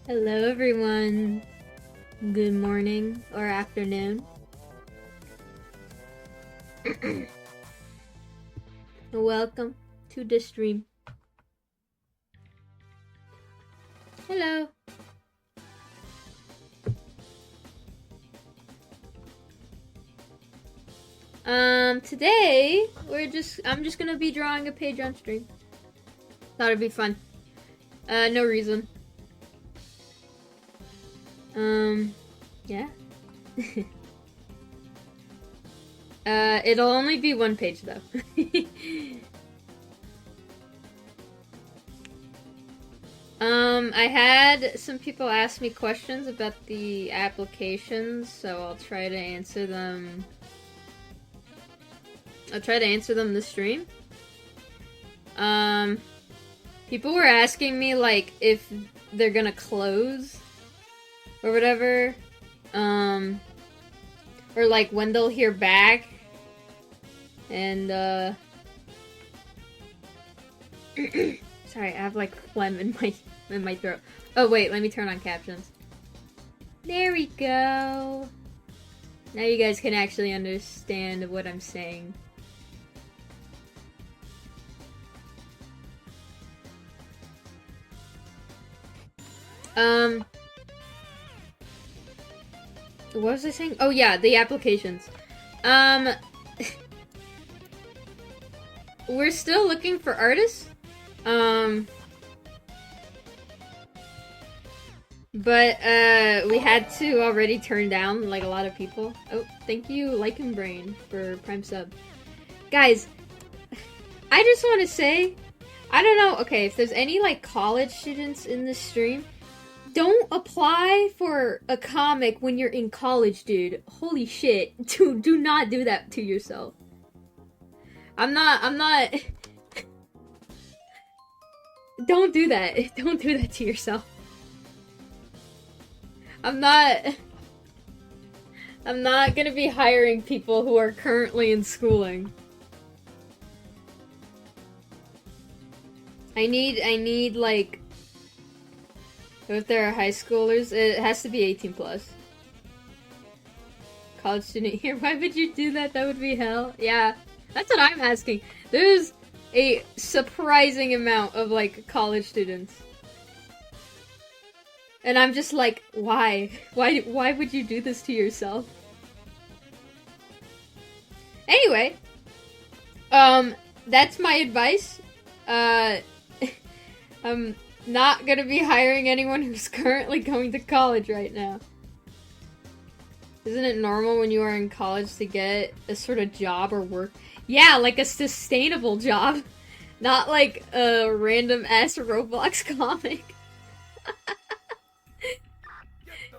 Hello everyone. Good morning or afternoon. Welcome to the stream. Hello. Today I'm just gonna be drawing a page on stream. Thought it'd be fun. No reason. Yeah. It'll only be one page though. I had some people ask me questions about the applications, so I'll try to answer them. I'll try to answer them this stream. People were asking me, like, if they're gonna close or whatever. Or, like, when they'll hear back. And, sorry, I have, like, phlegm in my throat. Oh, wait, let me turn on captions. There we go. Now you guys can actually understand what I'm saying. What was I saying? Oh yeah, the applications. We're still looking for artists. But, we had to already turn down, like, a lot of people. Oh, thank you, Lycan Brain, for Prime Sub. Guys, I just want to say, I don't know, okay, if there's any, like, college students in this stream, don't apply for a comic when you're in college, dude. Holy shit. Do not do that to yourself. I'm not... Don't do that. Don't do that to yourself. I'm not gonna be hiring people who are currently in schooling. I need, like... If there are high schoolers, it has to be 18 plus. College student here, why would you do that? That would be hell. Yeah, that's what I'm asking. There's a surprising amount of, like, college students. And I'm just like, why? Why would you do this to yourself? Anyway, that's my advice. I'm not gonna be hiring anyone who's currently going to college right now. Isn't it normal when you are in college to get a sort of job or work? Yeah, like a sustainable job. Not like a random ass Roblox comic.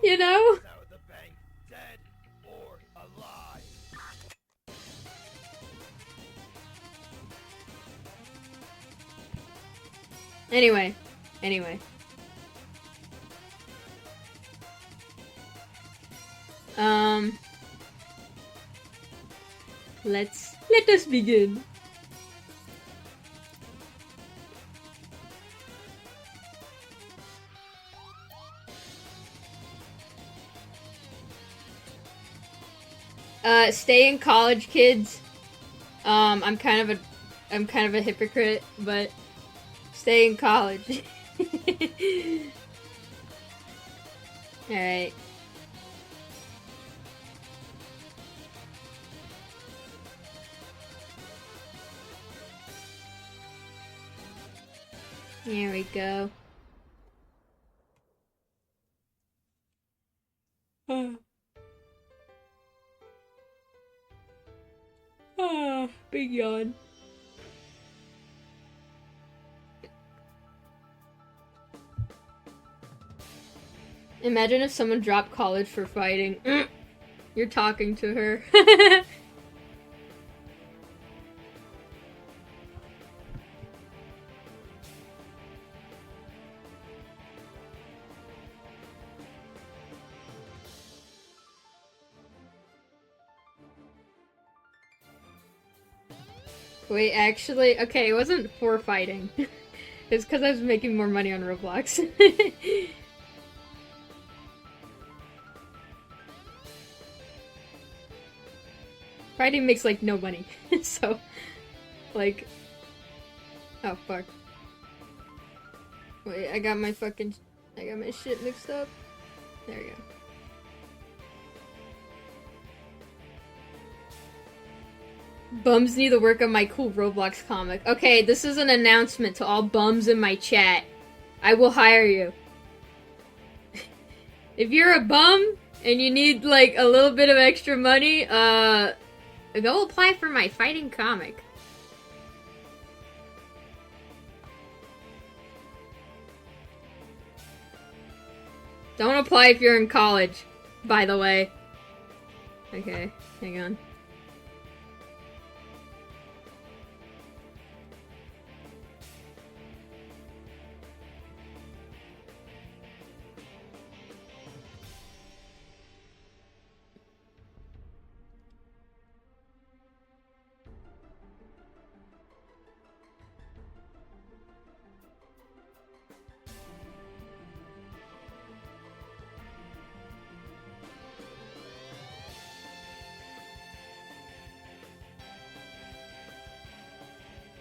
You know? Anyway. Let us begin. Stay in college, kids. I'm kind of a hypocrite, but stay in college. Alright. There we go. Big yawn. Imagine if someone dropped college for fighting. You're talking to her. Wait, actually, okay, it wasn't for fighting. It's because I was making more money on Roblox. Fighting makes, like, no money. So, like... Oh, fuck. Wait, I got my shit mixed up. There we go. Bums need to work on my cool Roblox comic. Okay, this is an announcement to all bums in my chat. I will hire you. If you're a bum and you need, like, a little bit of extra money, go apply for my fighting comic. Don't apply if you're in college, by the way. Okay, hang on.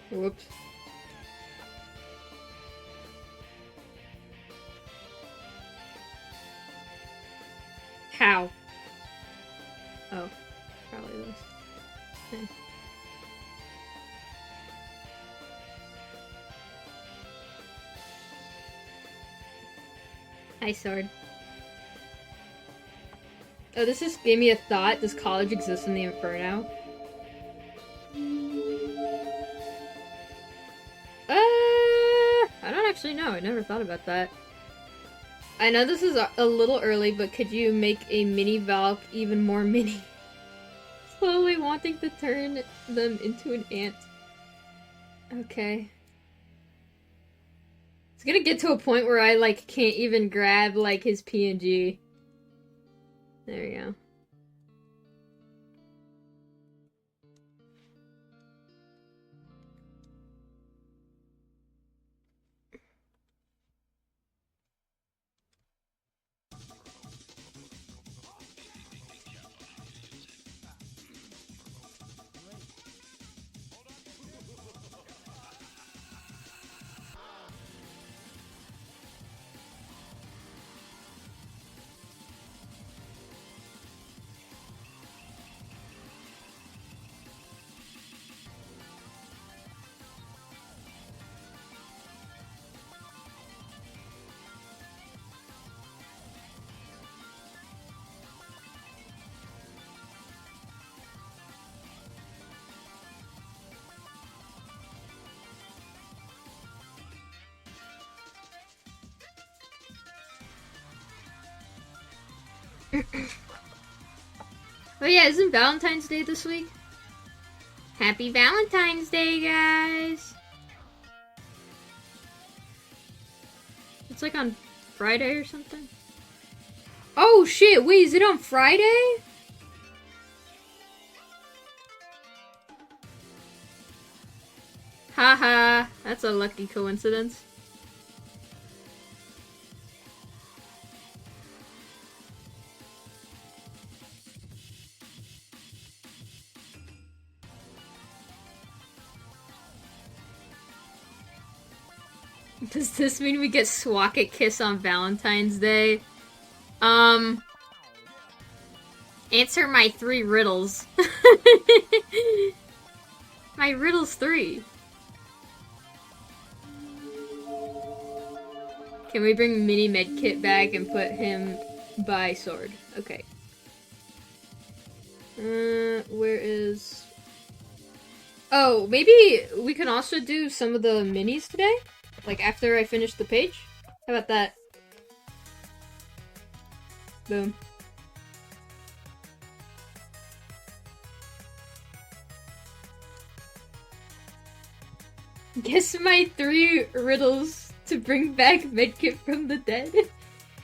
Whoops. How? Oh, probably this. Okay. Hi, Sword. Oh, this just gave me a thought. Does college exist in the Inferno? I don't actually know. I never thought about that. I know this is a little early, but could you make a mini Valk even more mini? Slowly wanting to turn them into an ant. Okay. It's gonna get to a point where I, like, can't even grab, like, his PNG. There we go. Oh yeah, isn't Valentine's Day this week? Happy Valentine's Day, guys! It's like on Friday or something? Oh shit, wait, is it on Friday? Haha, that's a lucky coincidence. Does this mean we get Swacket Kiss on Valentine's Day? Answer my 3 riddles. My riddle's 3. Can we bring Mini Medkit back and put him by Sword? Okay. Where is... Oh, maybe we can also do some of the minis today? Like, after I finish the page? How about that? Boom. Guess my 3 riddles to bring back Medkit from the dead.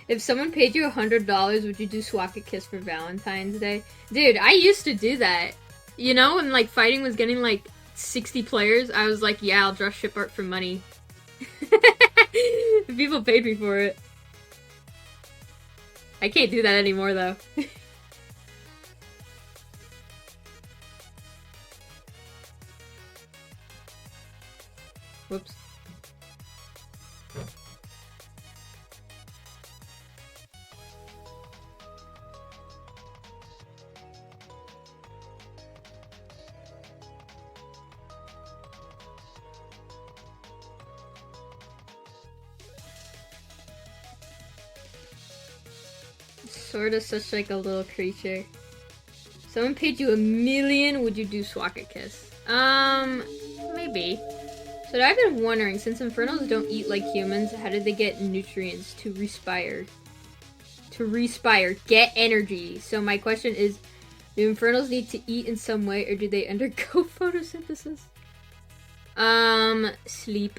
If someone paid you $100, would you do Swacket Kiss for Valentine's Day? Dude, I used to do that. You know, when, like, fighting was getting, like, 60 players, I was like, yeah, I'll draw ship art for money. People paid me for it. I can't do that anymore, though. Sword is such like a little creature. Someone paid you $1 million, would you do Sodakettle? Maybe. So I've been wondering, since Infernals don't eat like humans, how did they get nutrients to respire? To respire, get energy. So my question is, do Infernals need to eat in some way, or do they undergo photosynthesis? Sleep.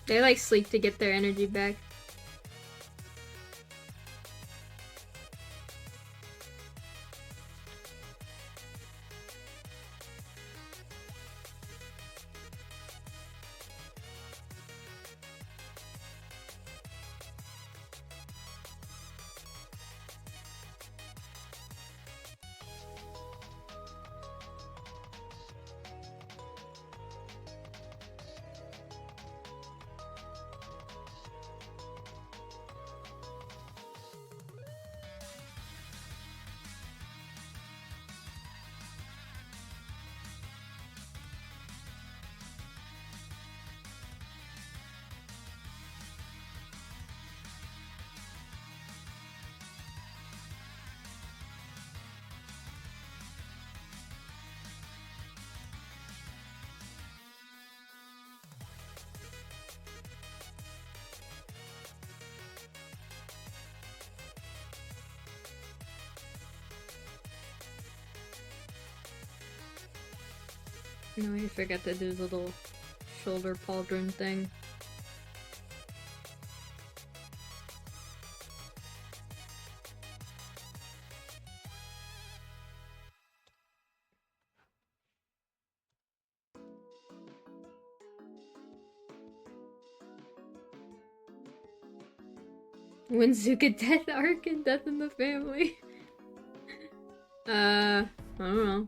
They like sleep to get their energy back. No, I forgot to do his little shoulder pauldron thing. Winzuka Death Arc and Death in the Family. I don't know.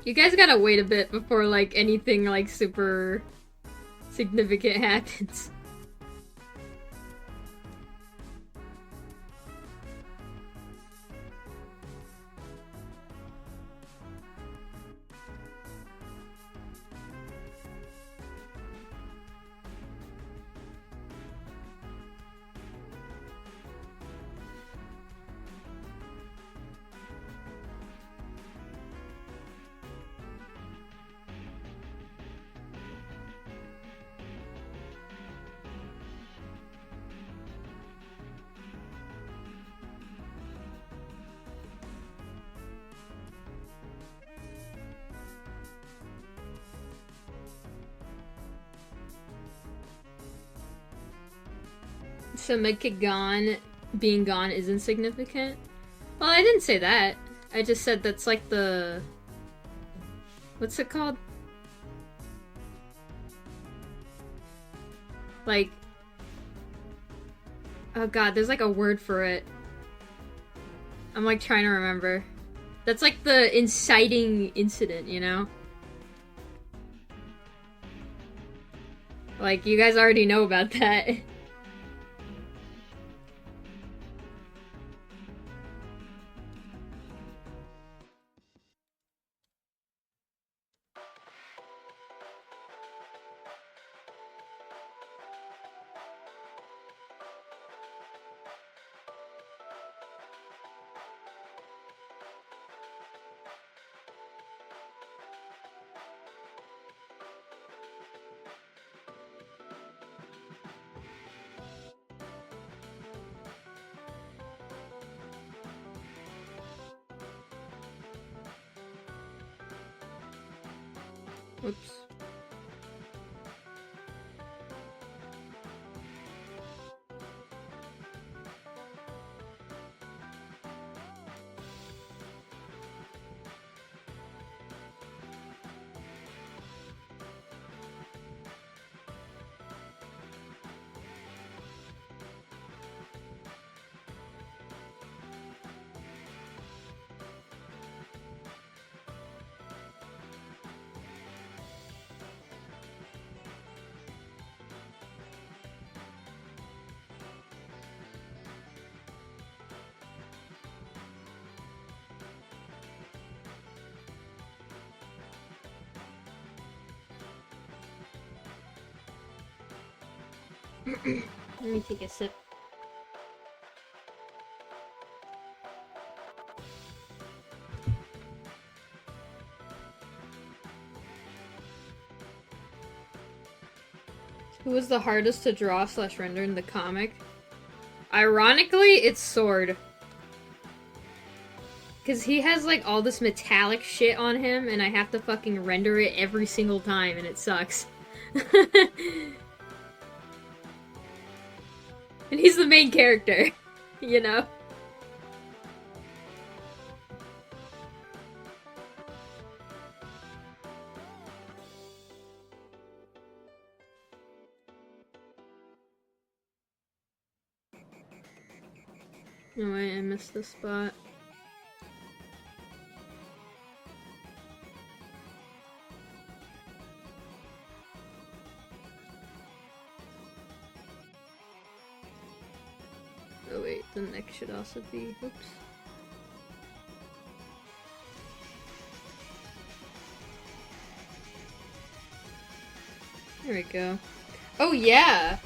You guys gotta wait a bit before, like, anything, like, super significant happens. So Medkit being gone is insignificant? Well, I didn't say that. I just said that's like the... What's it called? Like... Oh god, there's like a word for it. I'm like trying to remember. That's like the inciting incident, you know? Like, you guys already know about that. Whoops. Let me take a sip. Who was the hardest to draw / render in the comic? Ironically, it's Sword. Because he has, like, all this metallic shit on him, and I have to fucking render it every single time, and it sucks. And he's the main character, you know? Oh wait, I missed the spot. Oh wait, the neck should also be... Oops. There we go. Oh yeah!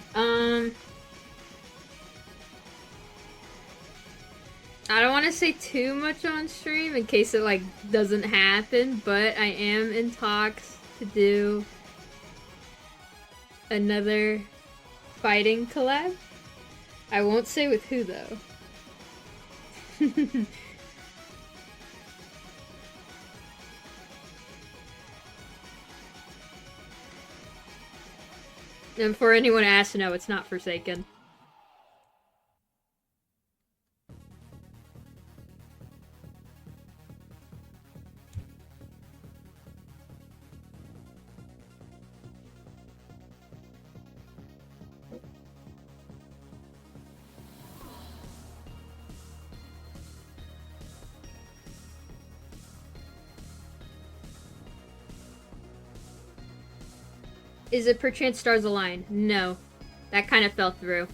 I don't want to say too much on stream in case it, like, doesn't happen, but I am in talks to do another fighting collab. I won't say with who, though. And for anyone who asks to know, it's not Forsaken. Is it perchance Stars Align? No. That kind of fell through.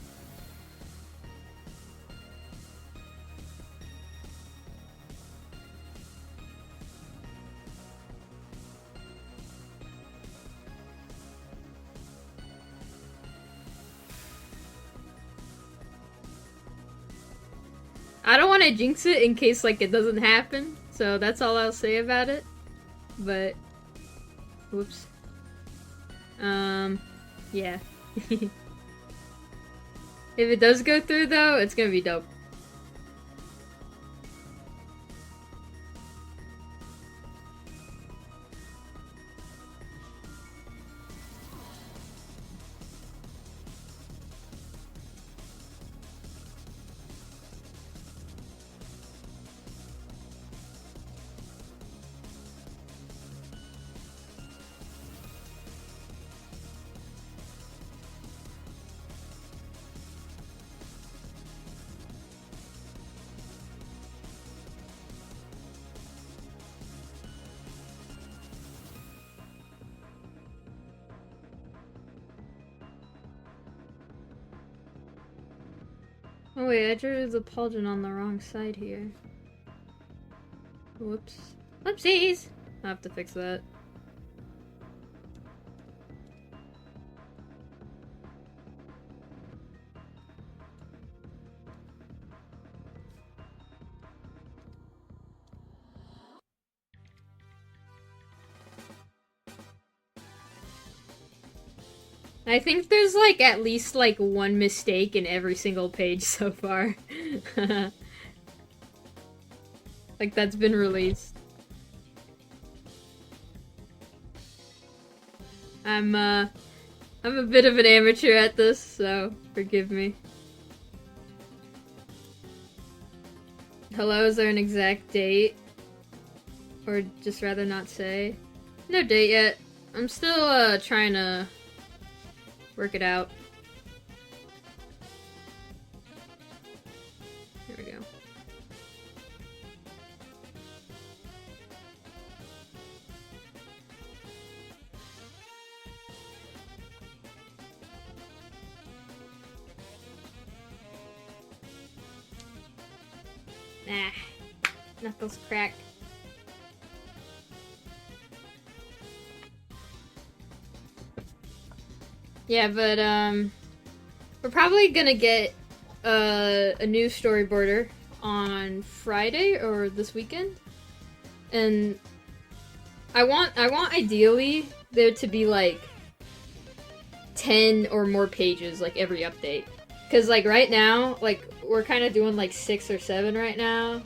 I don't want to jinx it in case, like, it doesn't happen, so that's all I'll say about it. But... Whoops. Yeah. If it does go through, though, it's gonna be dope. Oh wait, I drew the pauldron on the wrong side here. Whoops. Whoopsies! I'll have to fix that. I think there's, like, at least, like, one mistake in every single page so far. Like, that's been released. I'm a bit of an amateur at this, so forgive me. Hello, is there an exact date? Or just rather not say? No date yet. I'm still, trying to work it out. There we go. Nah. Knuckles crack. Yeah, but, We're probably gonna get a new storyboarder on Friday or this weekend, and I want ideally there to be like 10 or more pages like every update, because like right now like we're kind of doing like 6 or 7 right now,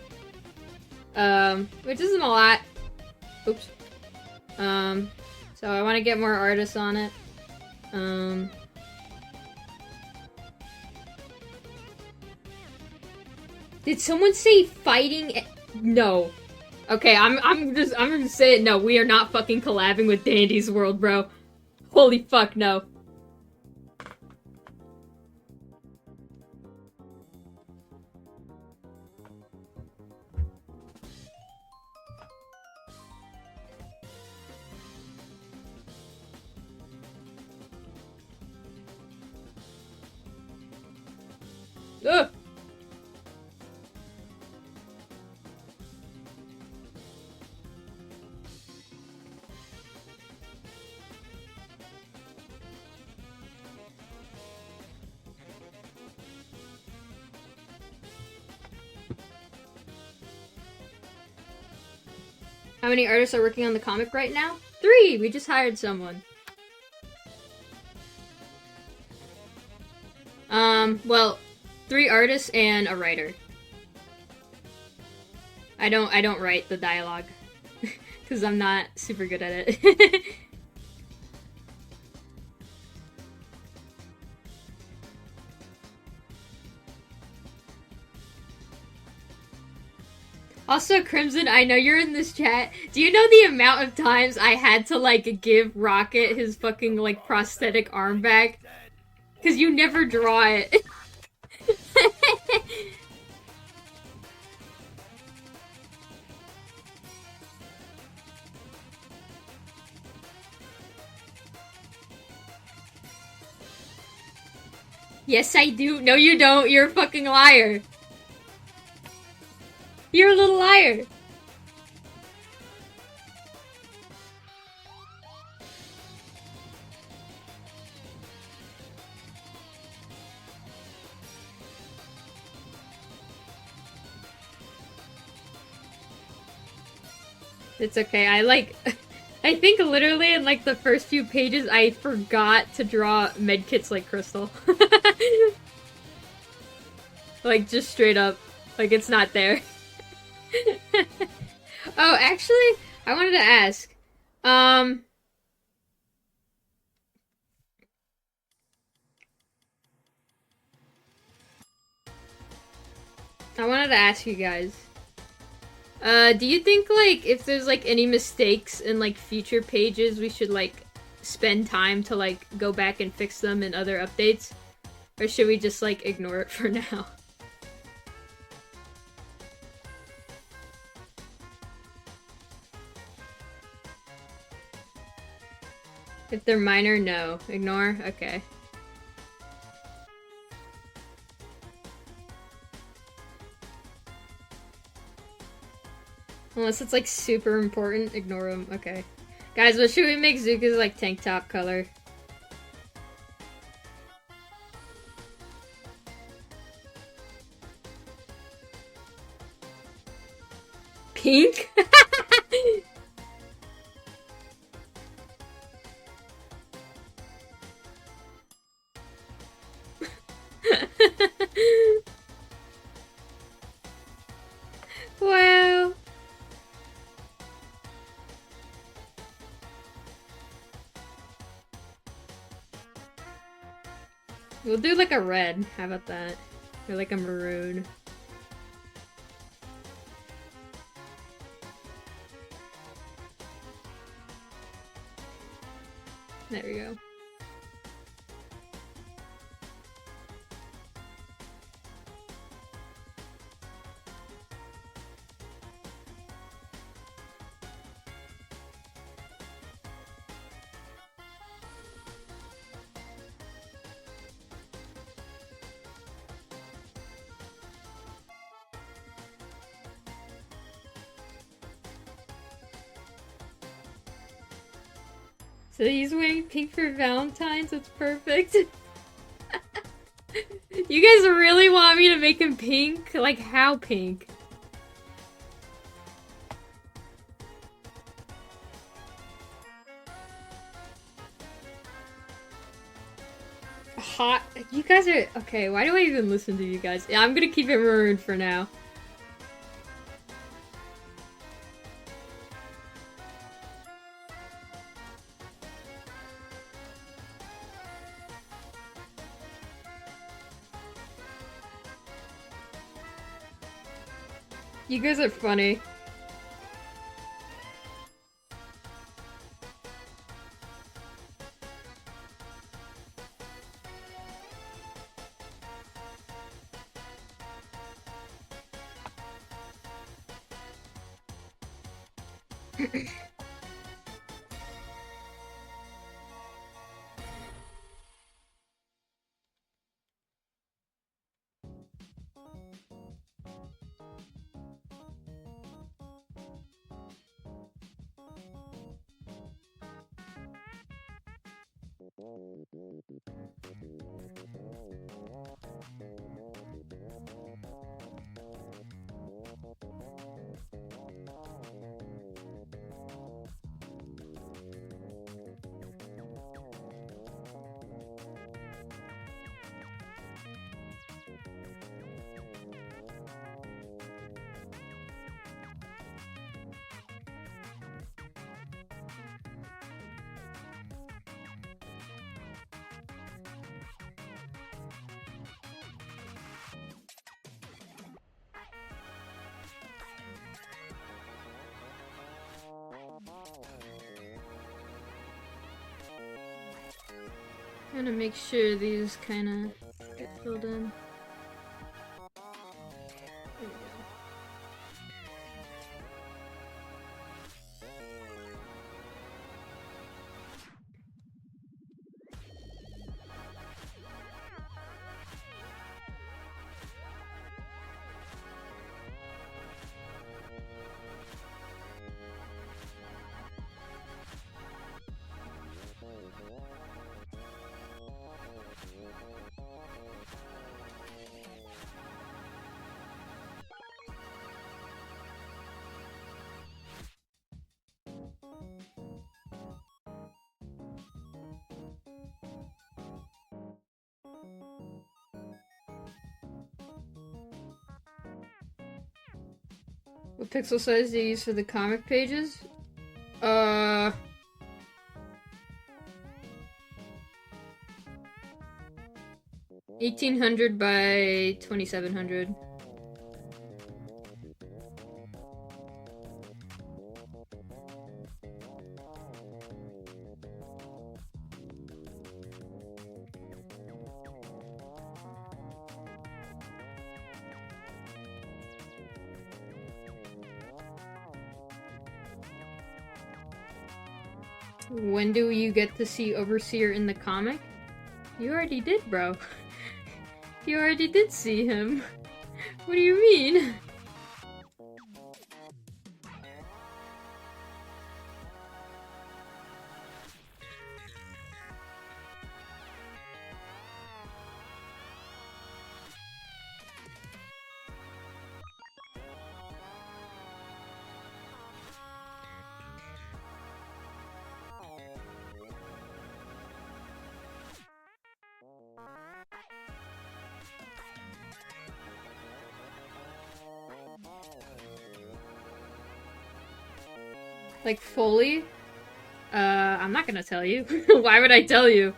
which isn't a lot. Oops. So I want to get more artists on it. Did someone say fighting? No. Okay, I'm just gonna say it. No, we are not fucking collabing with Dandy's World, bro. Holy fuck, no. Ugh. How many artists are working on the comic right now? 3! We just hired someone. Well, 3 artists and a writer. I don't write the dialogue. Because I'm not super good at it. Also, Crimson, I know you're in this chat. Do you know the amount of times I had to, like, give Rocket his fucking, like, prosthetic arm back? Because you never draw it. Yes, I do. No, you don't. You're a fucking liar. You're a little liar. It's okay. I think literally in like the first few pages I forgot to draw medkits like Crystal. Like just straight up. Like it's not there. Oh, actually, I wanted to ask. I wanted to ask you guys. Do you think, like, if there's, like, any mistakes in, like, future pages, we should, like, spend time to, like, go back and fix them in other updates? Or should we just, like, ignore it for now? If they're minor, no. Ignore? Okay. Unless it's, like, super important, ignore them. Okay. Guys, what should we make Zuka's, like, tank top color? Pink? Wow. We'll do like a red. How about that? Or like a maroon. There we go. So he's wearing pink for Valentine's, it's perfect. You guys really want me to make him pink? Like, how pink? Hot. You guys are... Okay, why do I even listen to you guys? Yeah, I'm gonna keep it maroon for now. You guys are funny. I'm gonna make sure these kind of get filled in. There we go. What pixel size do you use for the comic pages? 1800 by 2700. When do you get to see Overseer in the comic? You already did, bro. You already did see him. What do you mean? Like, fully? I'm not gonna tell you. Why would I tell you?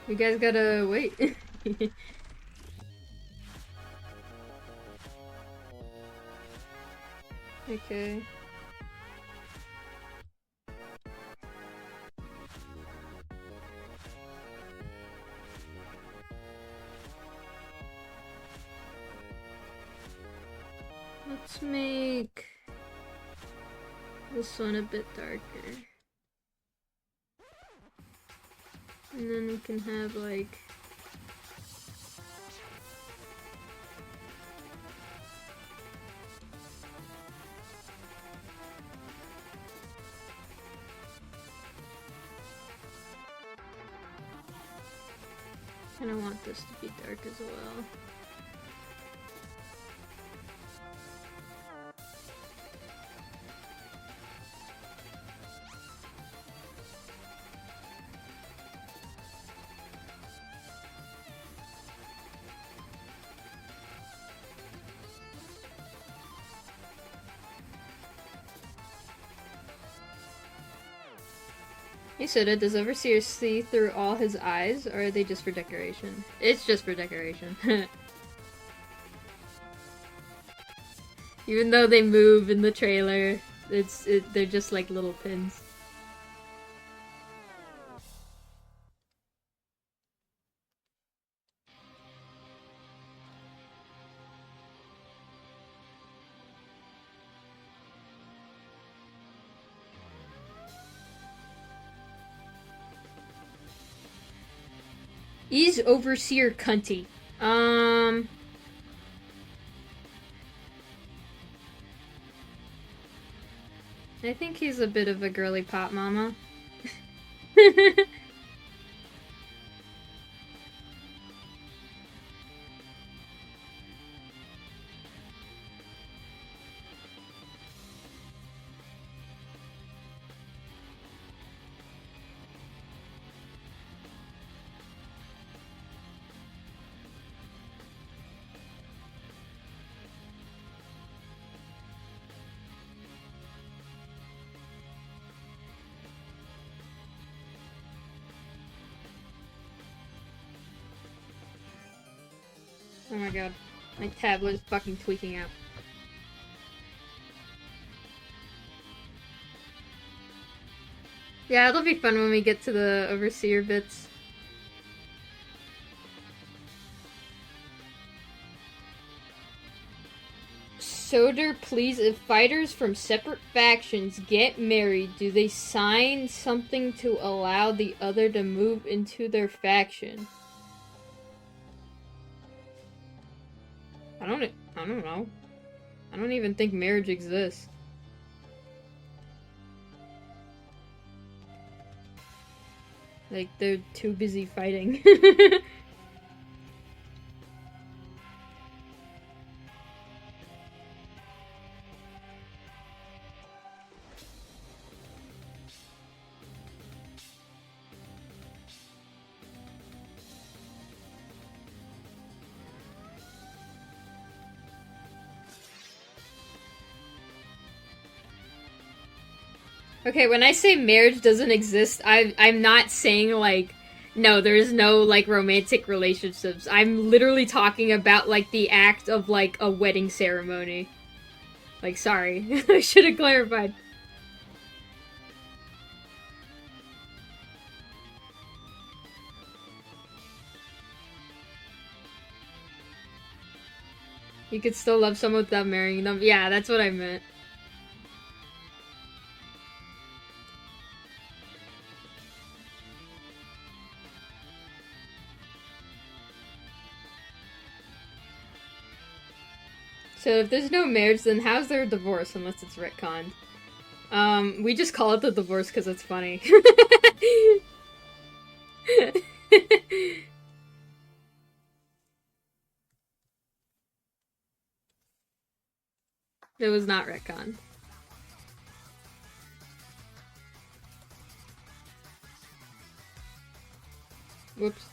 You guys gotta wait. Okay. Let's make this one a bit darker. And then we can have like And I want this to be dark as well. Hey Soda, does Overseer see through all his eyes, or are they just for decoration? It's just for decoration. Even though they move in the trailer, they're just like little pins. Is Overseer cunty? I think he's a bit of a girly pop mama. Oh my god. My tablet is fucking tweaking out. Yeah, it'll be fun when we get to the Overseer bits. Soder, please, if fighters from separate factions get married, do they sign something to allow the other to move into their faction? I don't know. I don't even think marriage exists. Like, they're too busy fighting. Okay, when I say marriage doesn't exist, I'm not saying, like, no, there's no, like, romantic relationships. I'm literally talking about, like, the act of, like, a wedding ceremony. Like, sorry. I should have clarified. You could still love someone without marrying them. Yeah, that's what I meant. So if there's no marriage, then how's there a divorce unless it's retconned? We just call it the divorce because it's funny. It was not retconned. Whoops.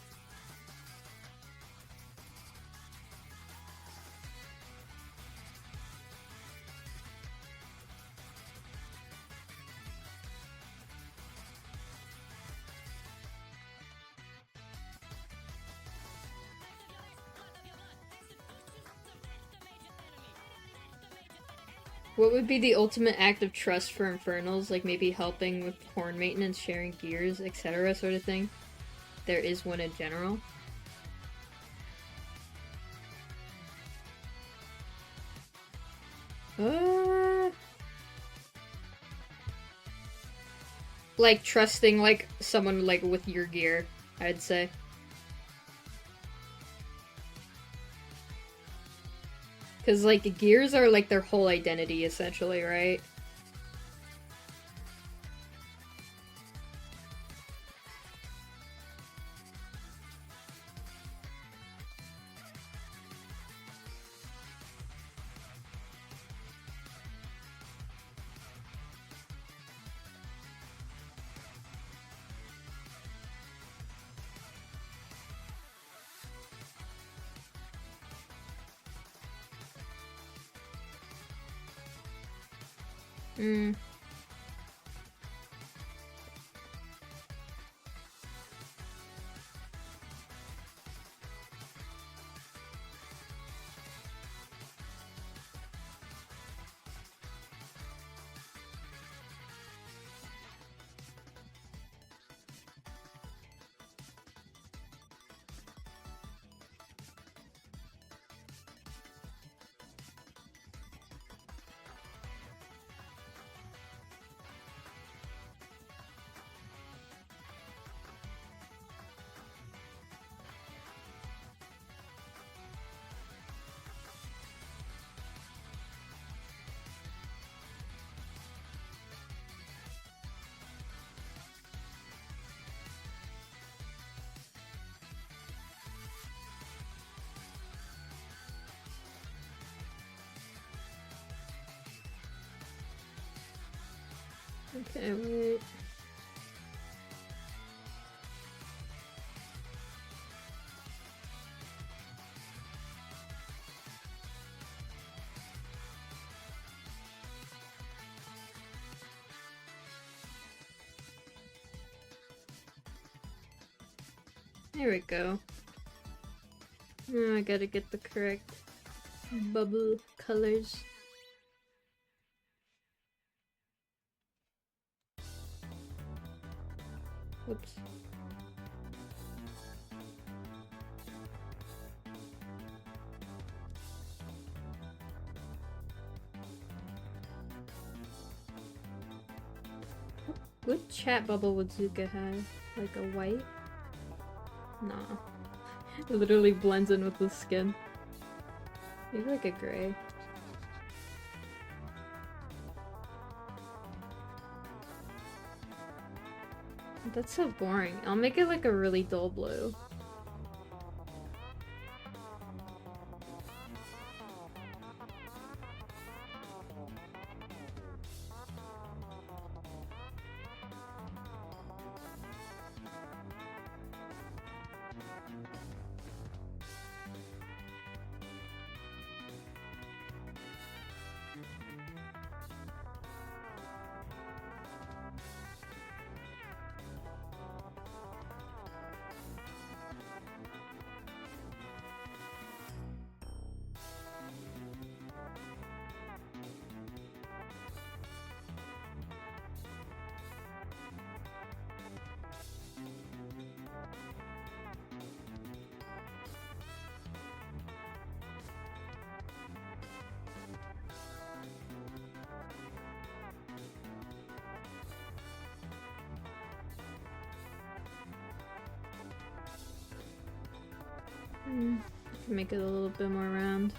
What would be the ultimate act of trust for Infernals? Like maybe helping with horn maintenance, sharing gears, etc. sort of thing? There is one in general. Like trusting like someone like with your gear, I'd say. Because like gears are like their whole identity essentially, right? Hmm. Okay, wait. There we go. Oh, I gotta get the correct bubble colors. Whoops. What chat bubble would Zuka have? Like a white? Nah. It literally blends in with the skin. Maybe like a gray. That's so boring. I'll make it like a really dull blue. I can make it a little bit more round.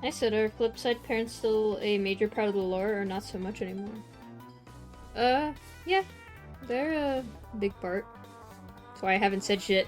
I said, are Flipside parents still a major part of the lore, or not so much anymore? Yeah. They're a big part. That's why I haven't said shit.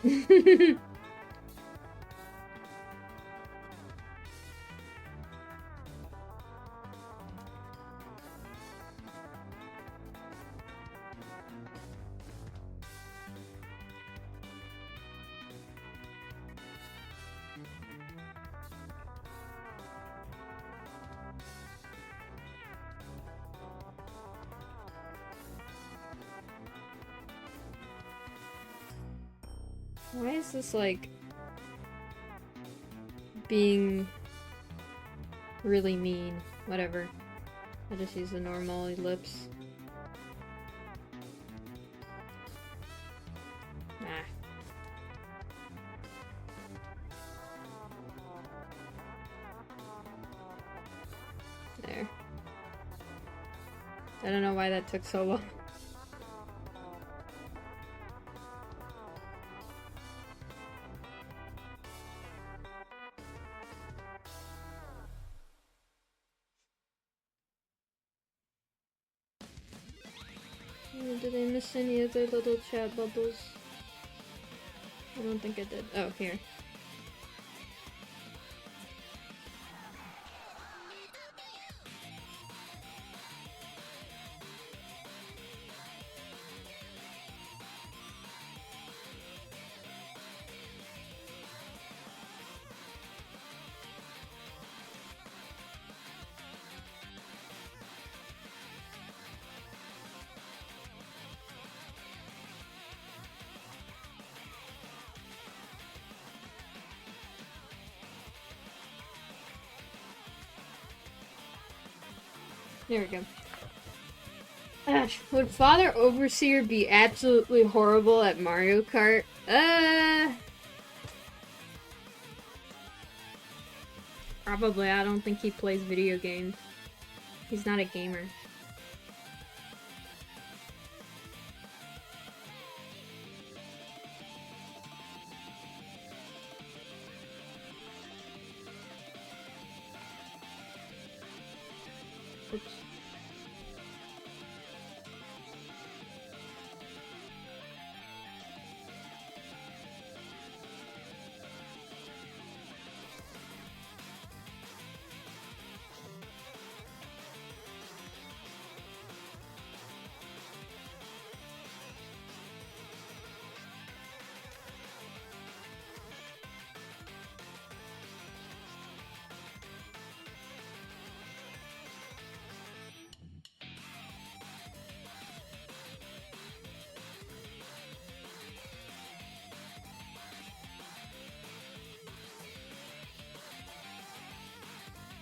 Why is this, like, being really mean? Whatever. I just use the normal ellipse. Ah. There. I don't know why that took so long. Did I miss any other little chat bubbles? I don't think I did. Oh, here. There we go. Would Father Overseer be absolutely horrible at Mario Kart? Probably. I don't think he plays video games. He's not a gamer. Oops.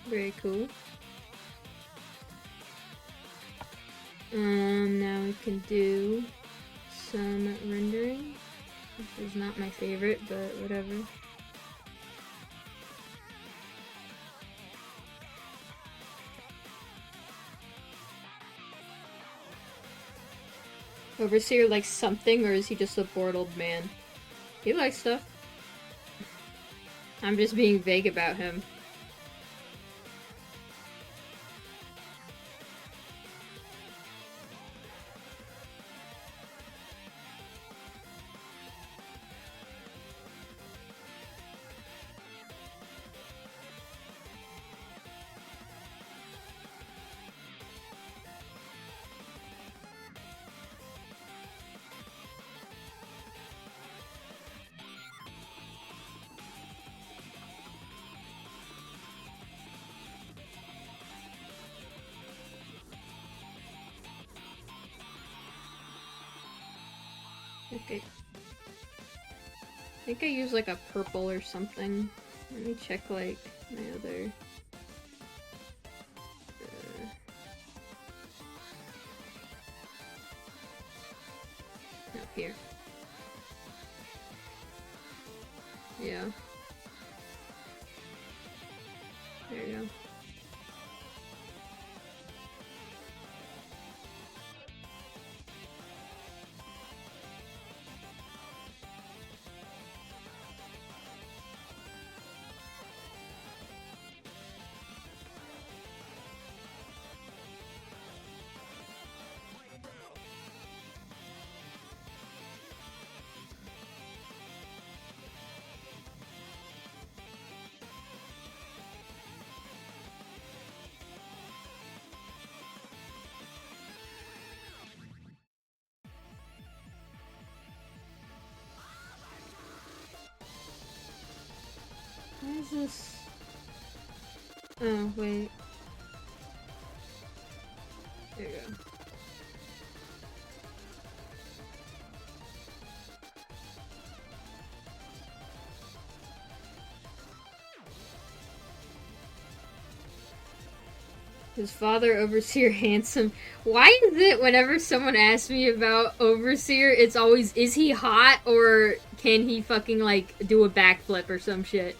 Very cool. Now we can do some rendering. This is not my favorite, but whatever. Overseer likes something, or is he just a bored old man? He likes stuff. I'm just being vague about him. Okay. I think I use like a purple or something. Let me check like my other... No, here. Yeah. There you go. What is this? Oh, wait. There you go. His father, Overseer, handsome. Why is it whenever someone asks me about Overseer, it's always, is he hot or can he fucking, like, do a backflip or some shit?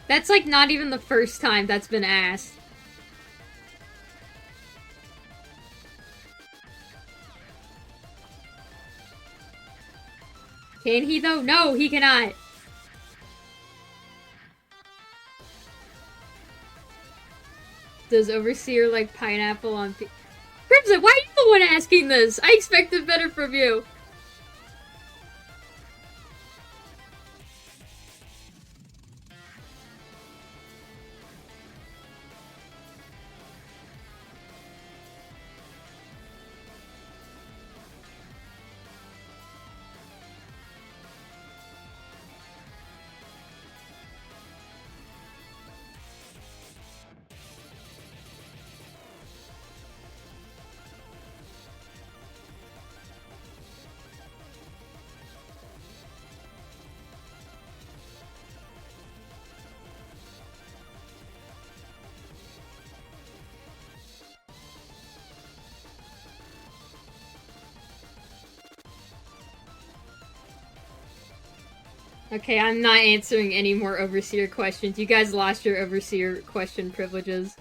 That's, like, not even the first time that's been asked. Can he, though? No, he cannot. Does Overseer like pineapple on Crimson, why are you the one asking this? I expected better from you. Okay, I'm not answering any more Overseer questions. You guys lost your Overseer question privileges.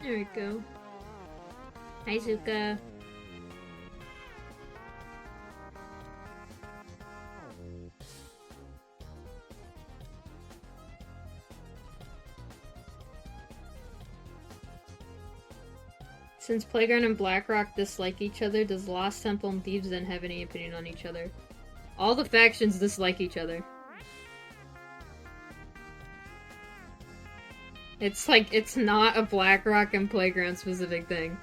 There we go. Hi, Zuka. Since Playground and Blackrock dislike each other, does Lost Temple and Thieves Den have any opinion on each other? All the factions dislike each other. It's like, it's not a Blackrock and Playground specific thing.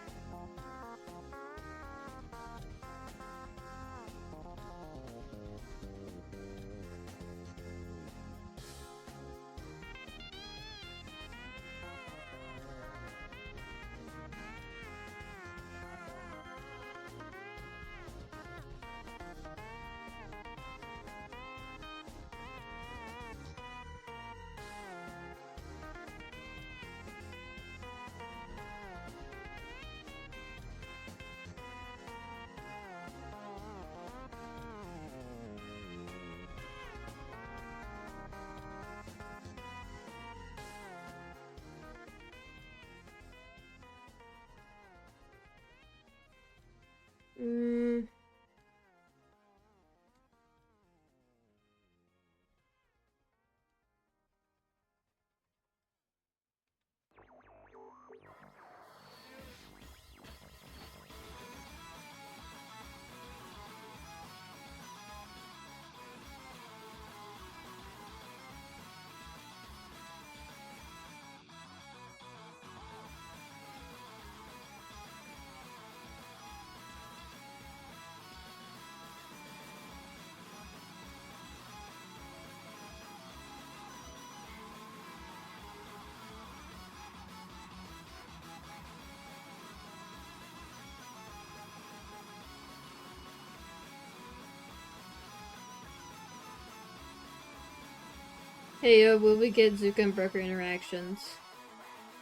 Hey, will we get Zuka and Broker interactions?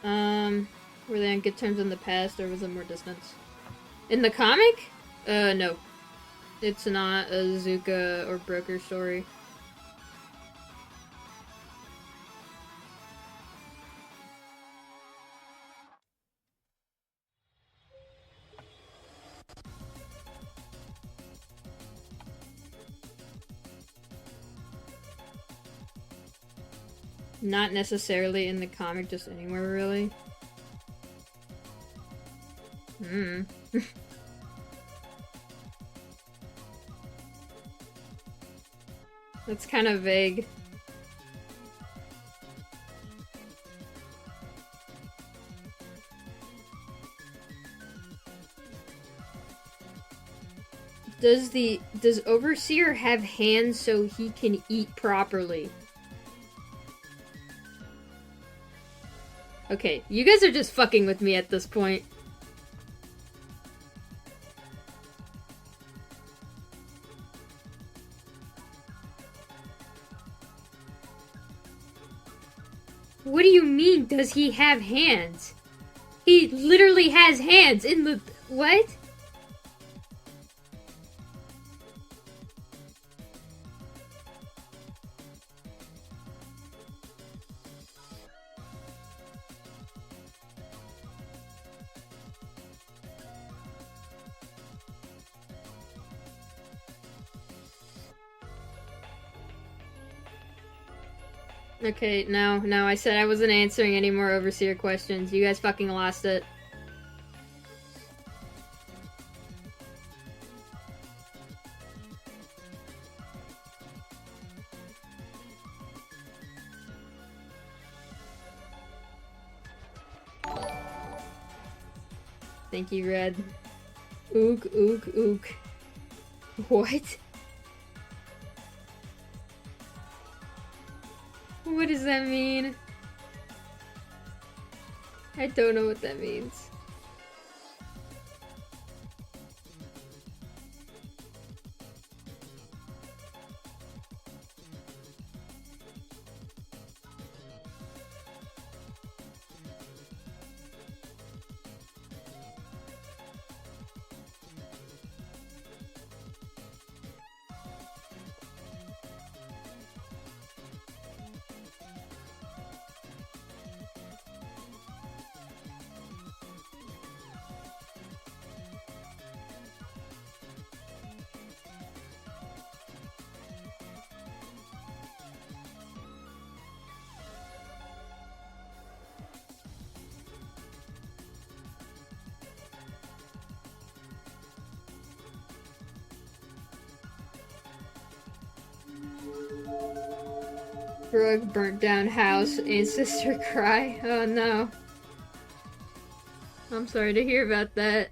Were they on good terms in the past, or was it more distance? In the comic? No. It's not a Zuka or Broker story. Not necessarily in the comic, just anywhere, really. Hmm. That's kind of vague. Does Overseer have hands so he can eat properly? Okay, you guys are just fucking with me at this point. What do you mean, does he have hands? He literally has hands in the... What? Okay, no, I said I wasn't answering any more Overseer questions. You guys fucking lost it. Thank you, Red. Ook, ook, ook. What? What does that mean? I don't know what that means. Brooke burnt down house and sister cry. Oh no. I'm sorry to hear about that.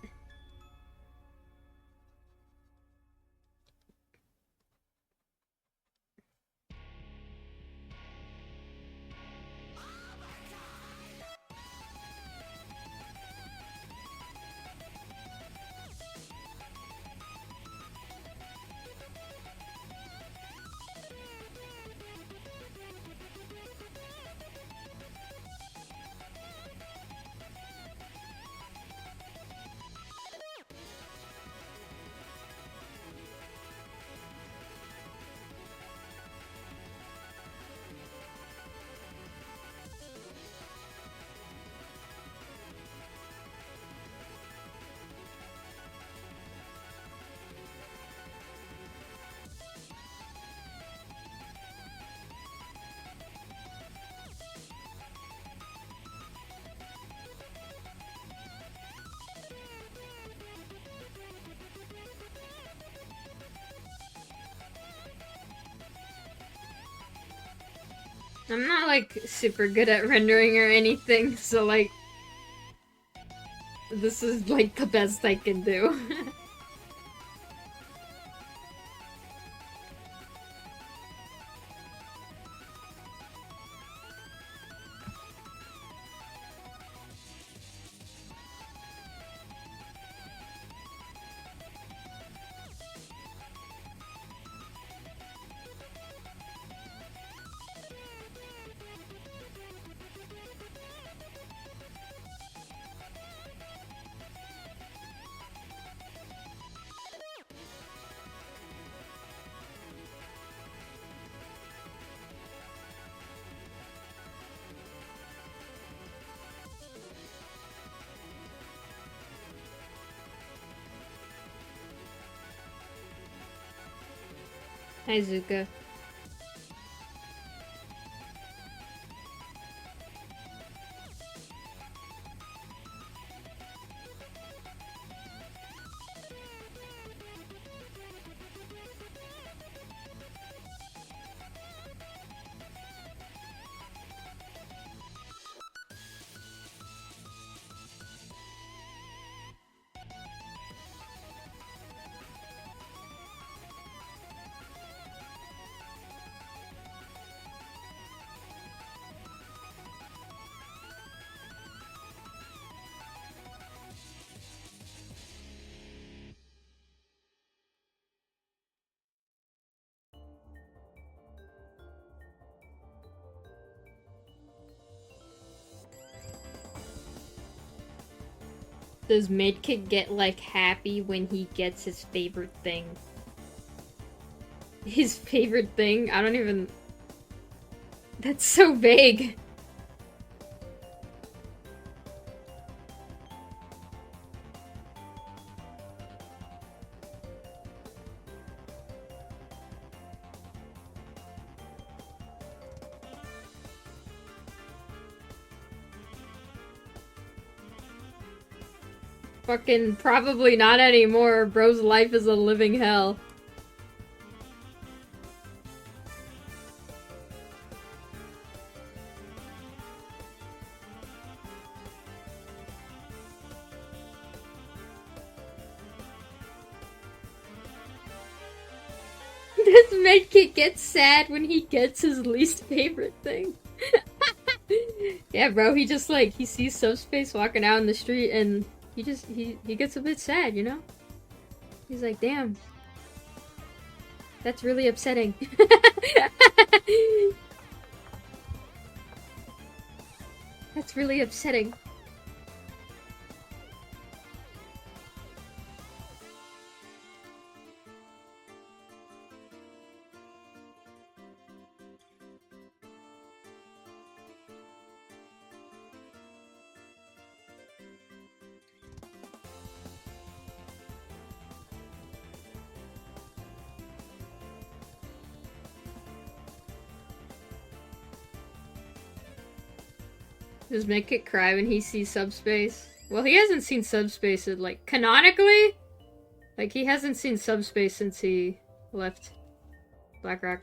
I'm not like super good at rendering or anything, so like this is like the best I can do. Hi, Zuka. Does Medkit get, like, happy when he gets his favorite thing? His favorite thing? I don't even... That's so vague. Fucking probably not anymore. Bro's life is a living hell. This Medkit gets sad when he gets his least favorite thing. Yeah, bro, he just, like, he sees Subspace walking out in the street and he gets a bit sad, you know? He's like, damn. That's really upsetting. That's really upsetting. Does Medkit cry when he sees Subspace? Well, he hasn't seen Subspace in, like, canonically? Like, he hasn't seen Subspace since he left Blackrock.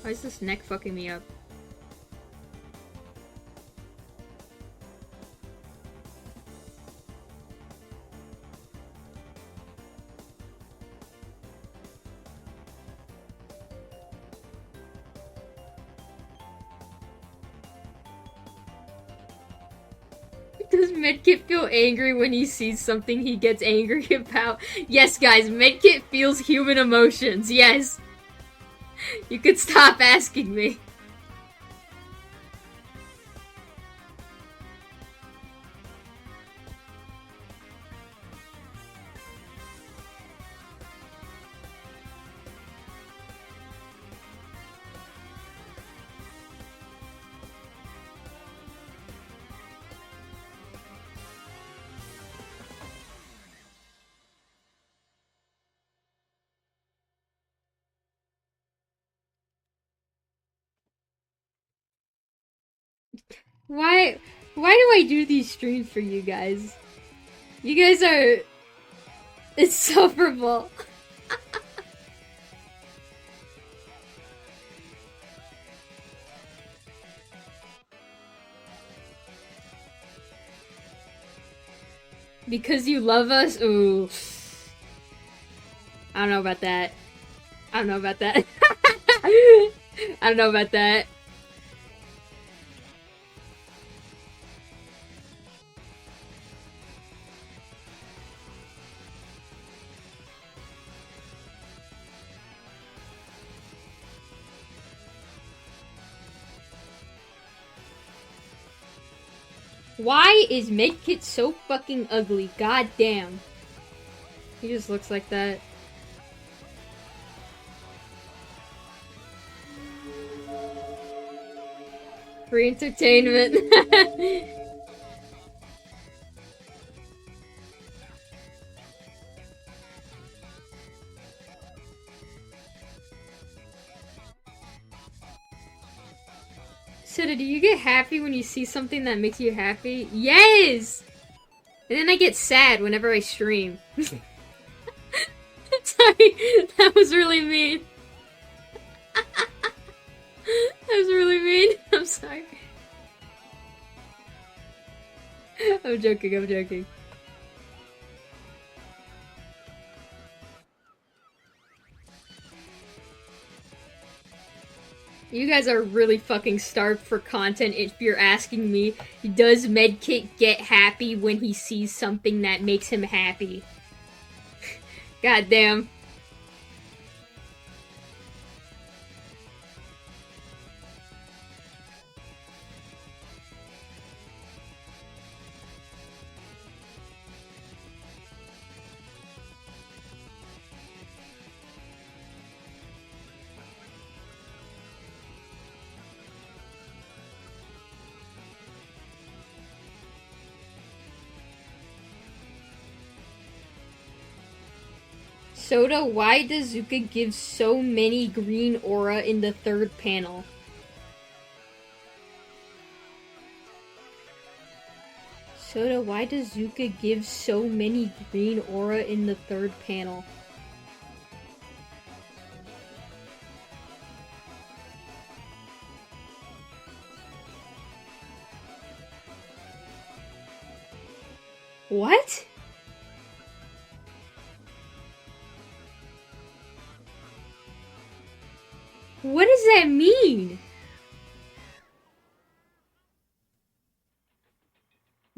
Why is this neck fucking me up? Does Medkit feel angry when he sees something he gets angry about? Yes, guys, Medkit feels human emotions, yes! You could stop asking me. Why do I do these streams for you guys? You guys are insufferable. Because you love us? Ooh. I don't know about that. I don't know about that. I don't know about that. Why is Medkit so fucking ugly? God damn. He just looks like that. Free entertainment. Soda, do you get happy when you see something that makes you happy? Yes! And then I get sad whenever I stream. Sorry, that was really mean. That was really mean. I'm sorry. I'm joking, I'm joking. You guys are really fucking starved for content if you're asking me, does Medkit get happy when he sees something that makes him happy? God damn. Soda, why does Zuka give so many green aura in the third panel? Soda, why does Zuka give so many green aura in the third panel? What? What does that mean?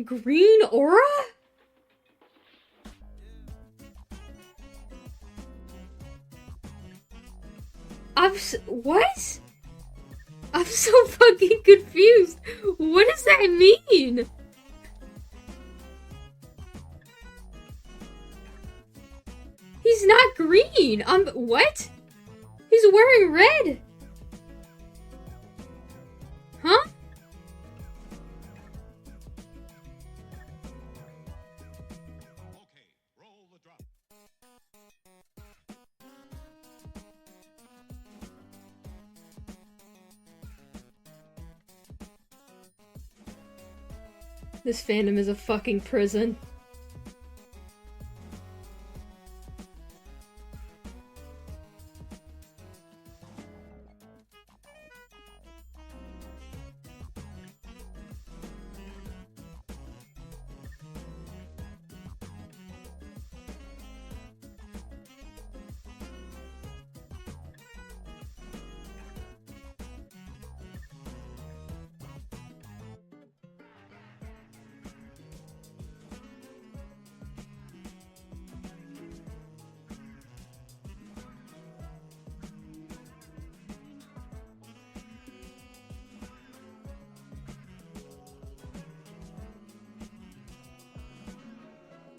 Green aura? What? I'm so fucking confused. What does that mean? He's not green. What? He's wearing red. Huh? This fandom is a fucking prison.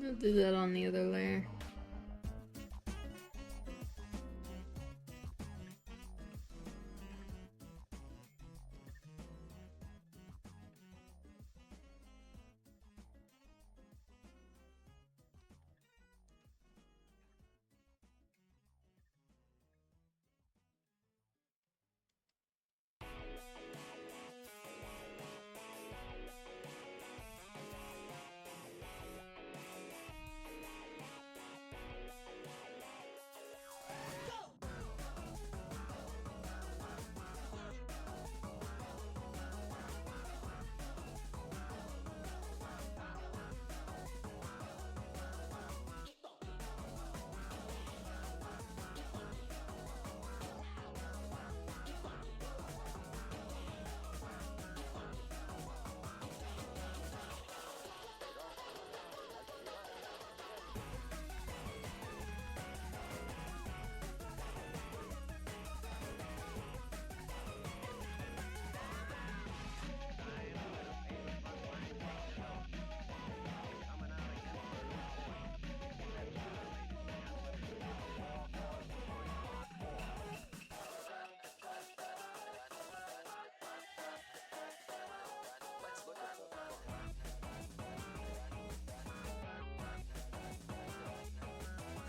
I'll do that on the other layer.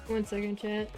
One second, chat.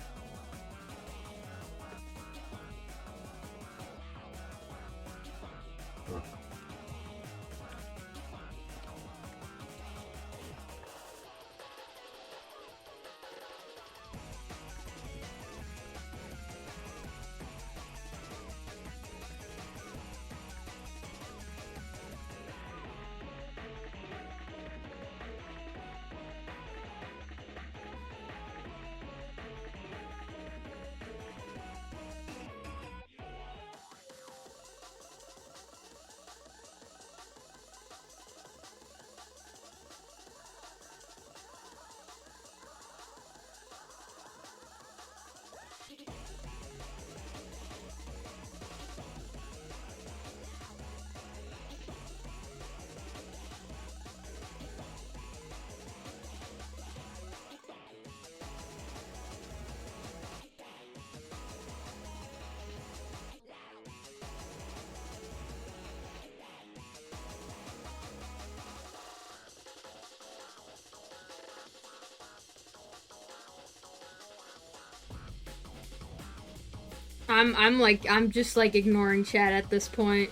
I'm just like ignoring chat at this point.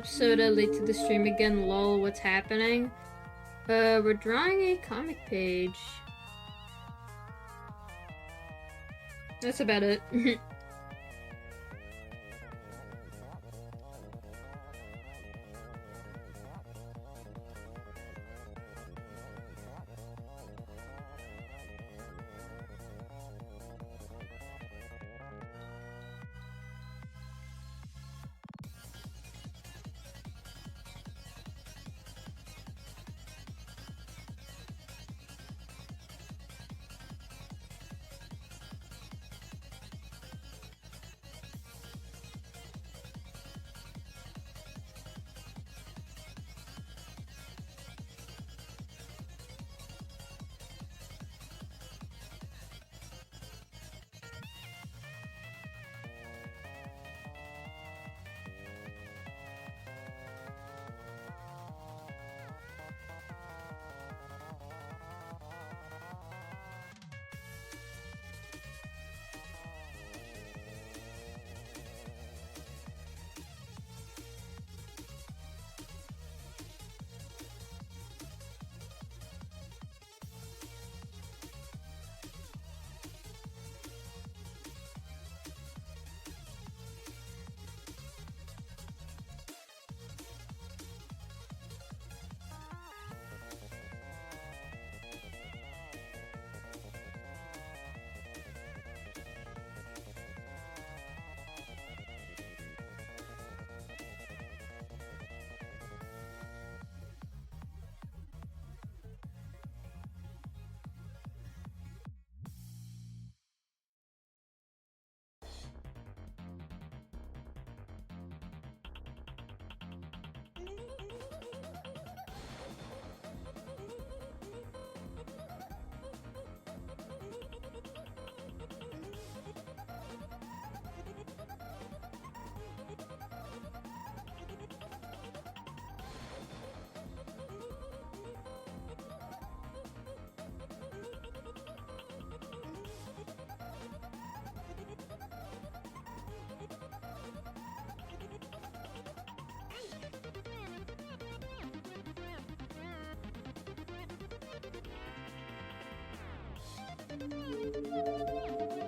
Soda late to the stream again. Lol, what's happening? We're drawing a comic page. That's about it.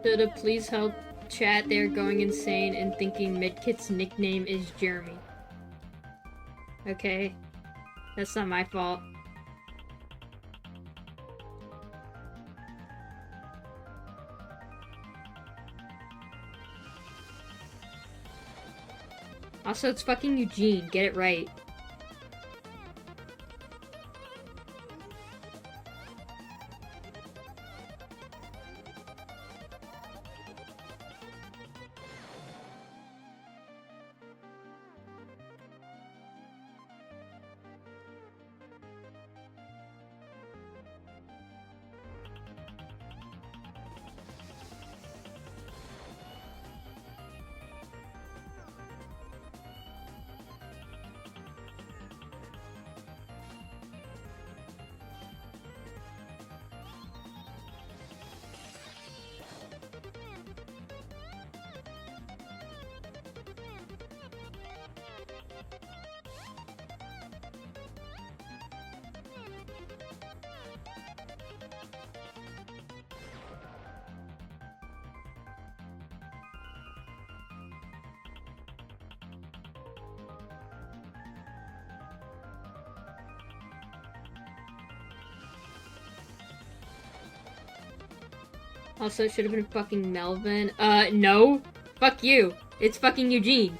Dada, please help chat. They're going insane and thinking Medkit's nickname is Jeremy. Okay. That's not my fault. Also, it's fucking Eugene. Get it right. Also, it should have been fucking Melvin. No. Fuck you. It's fucking Eugene.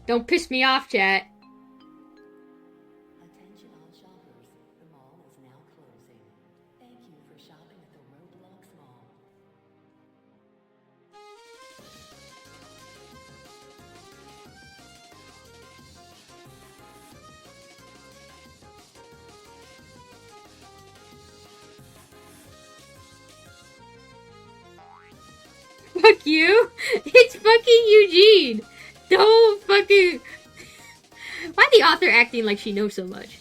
Don't piss me off, chat. Attention all shoppers. The mall is now closing. Thank you for shopping at the Roblox Mall. Fuck you. It's fucking Eugene. Don't fucking... Why the author acting like she knows so much?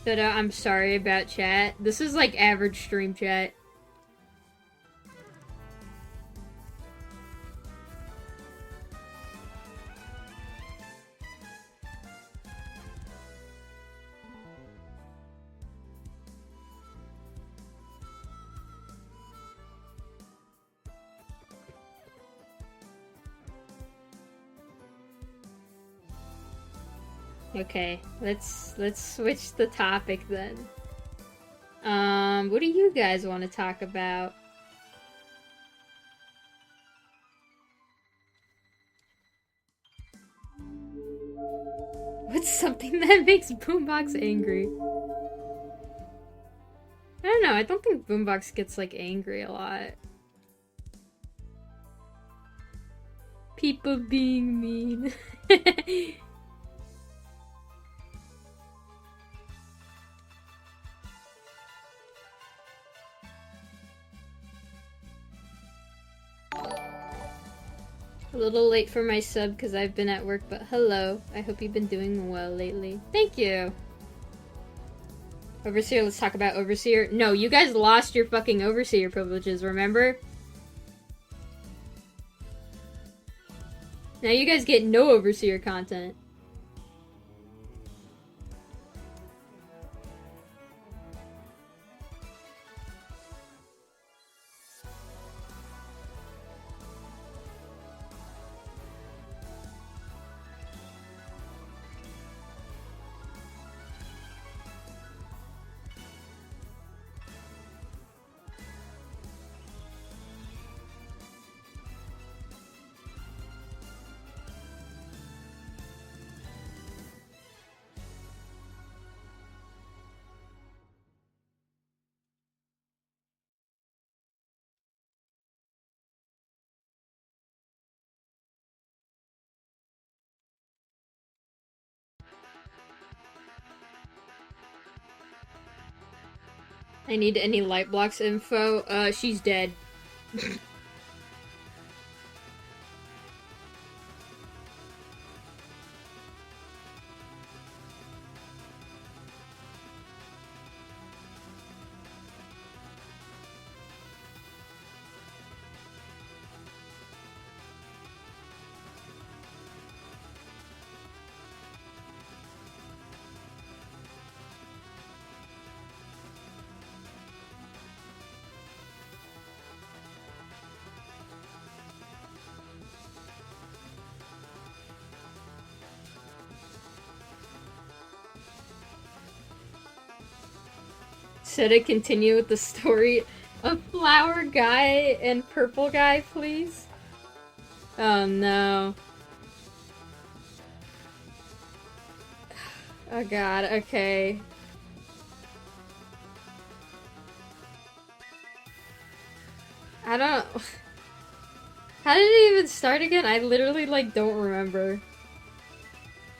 But I'm sorry about chat. This is like average stream chat. Okay, let's switch the topic then. What do you guys want to talk about? What's something that makes Boombox angry? I don't know, I don't think Boombox gets, like, angry a lot. People being mean. A little late for my sub because I've been at work, but hello. I hope you've been doing well lately. Thank you. Overseer, let's talk about Overseer. No, you guys lost your fucking Overseer privileges, remember? Now you guys get no Overseer content. I need any light blocks info. She's dead. Should I continue with the story of flower guy and purple guy, please? Oh no. Oh god, okay. I don't... How did it even start again? I literally, like, don't remember.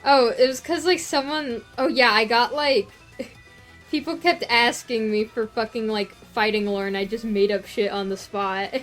Oh, it was cause, like, someone... Oh yeah, I got, like... People kept asking me for fucking, like, fighting lore, and I just made up shit on the spot.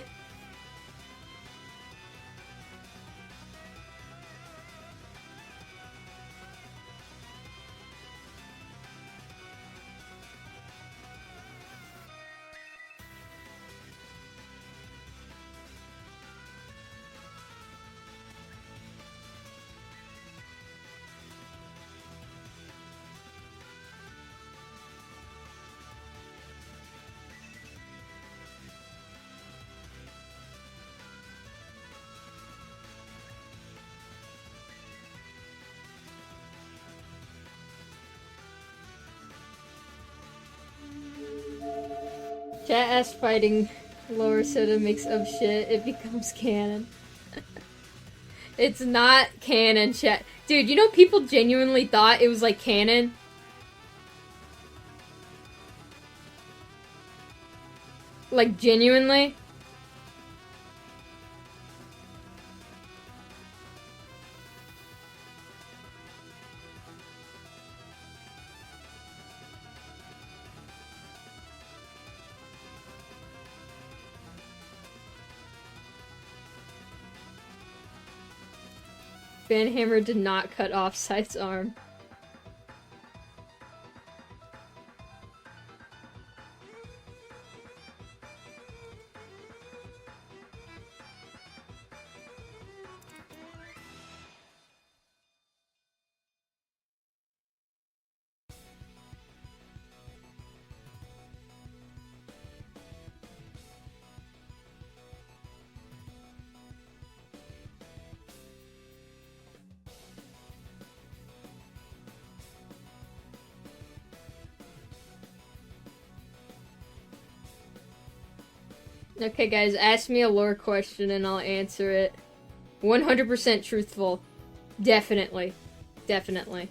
Chat ass fighting lore soda makes up shit, it becomes canon. It's not canon, chat. Dude, you know people genuinely thought it was like canon? Like, genuinely? Banhammer did not cut off Scythe's arm. Okay, guys, ask me a lore question and I'll answer it. 100% truthful. Definitely. Definitely.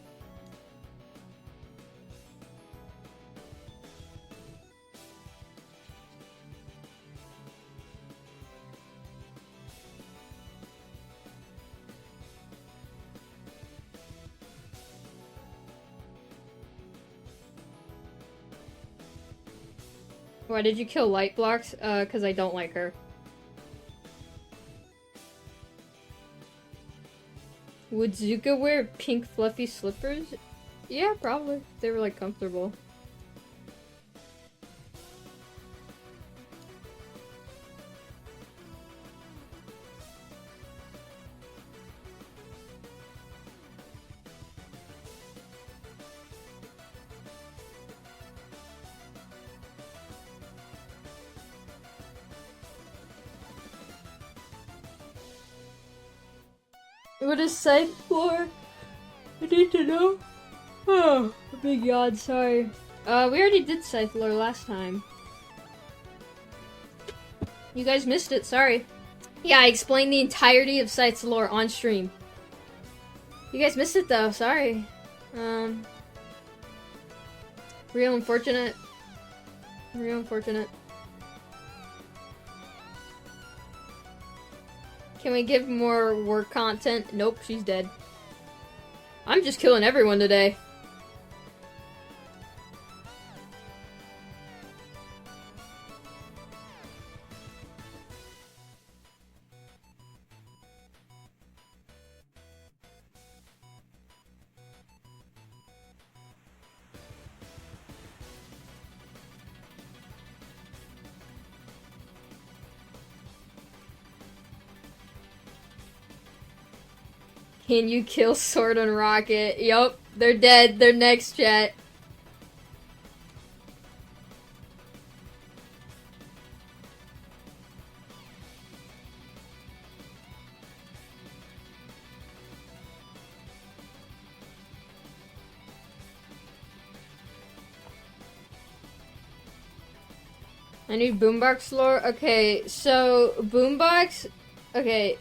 Why did you kill Light Blocks? Cause I don't like her. Would Zuka wear pink fluffy slippers? Yeah, probably. They were, like, comfortable. What is Scythe for? I need to know. Oh, a big yawn, sorry. We already did Scythe lore last time. You guys missed it, sorry. Yeah, I explained the entirety of Scythe's lore on stream. You guys missed it though, sorry. Real unfortunate. Real unfortunate. Can we give more work content? Nope, she's dead. I'm just killing everyone today. Can you kill Sword and Rocket? Yup, they're dead. They're next, chat. I need Boombox lore. Okay, so Boombox. Okay,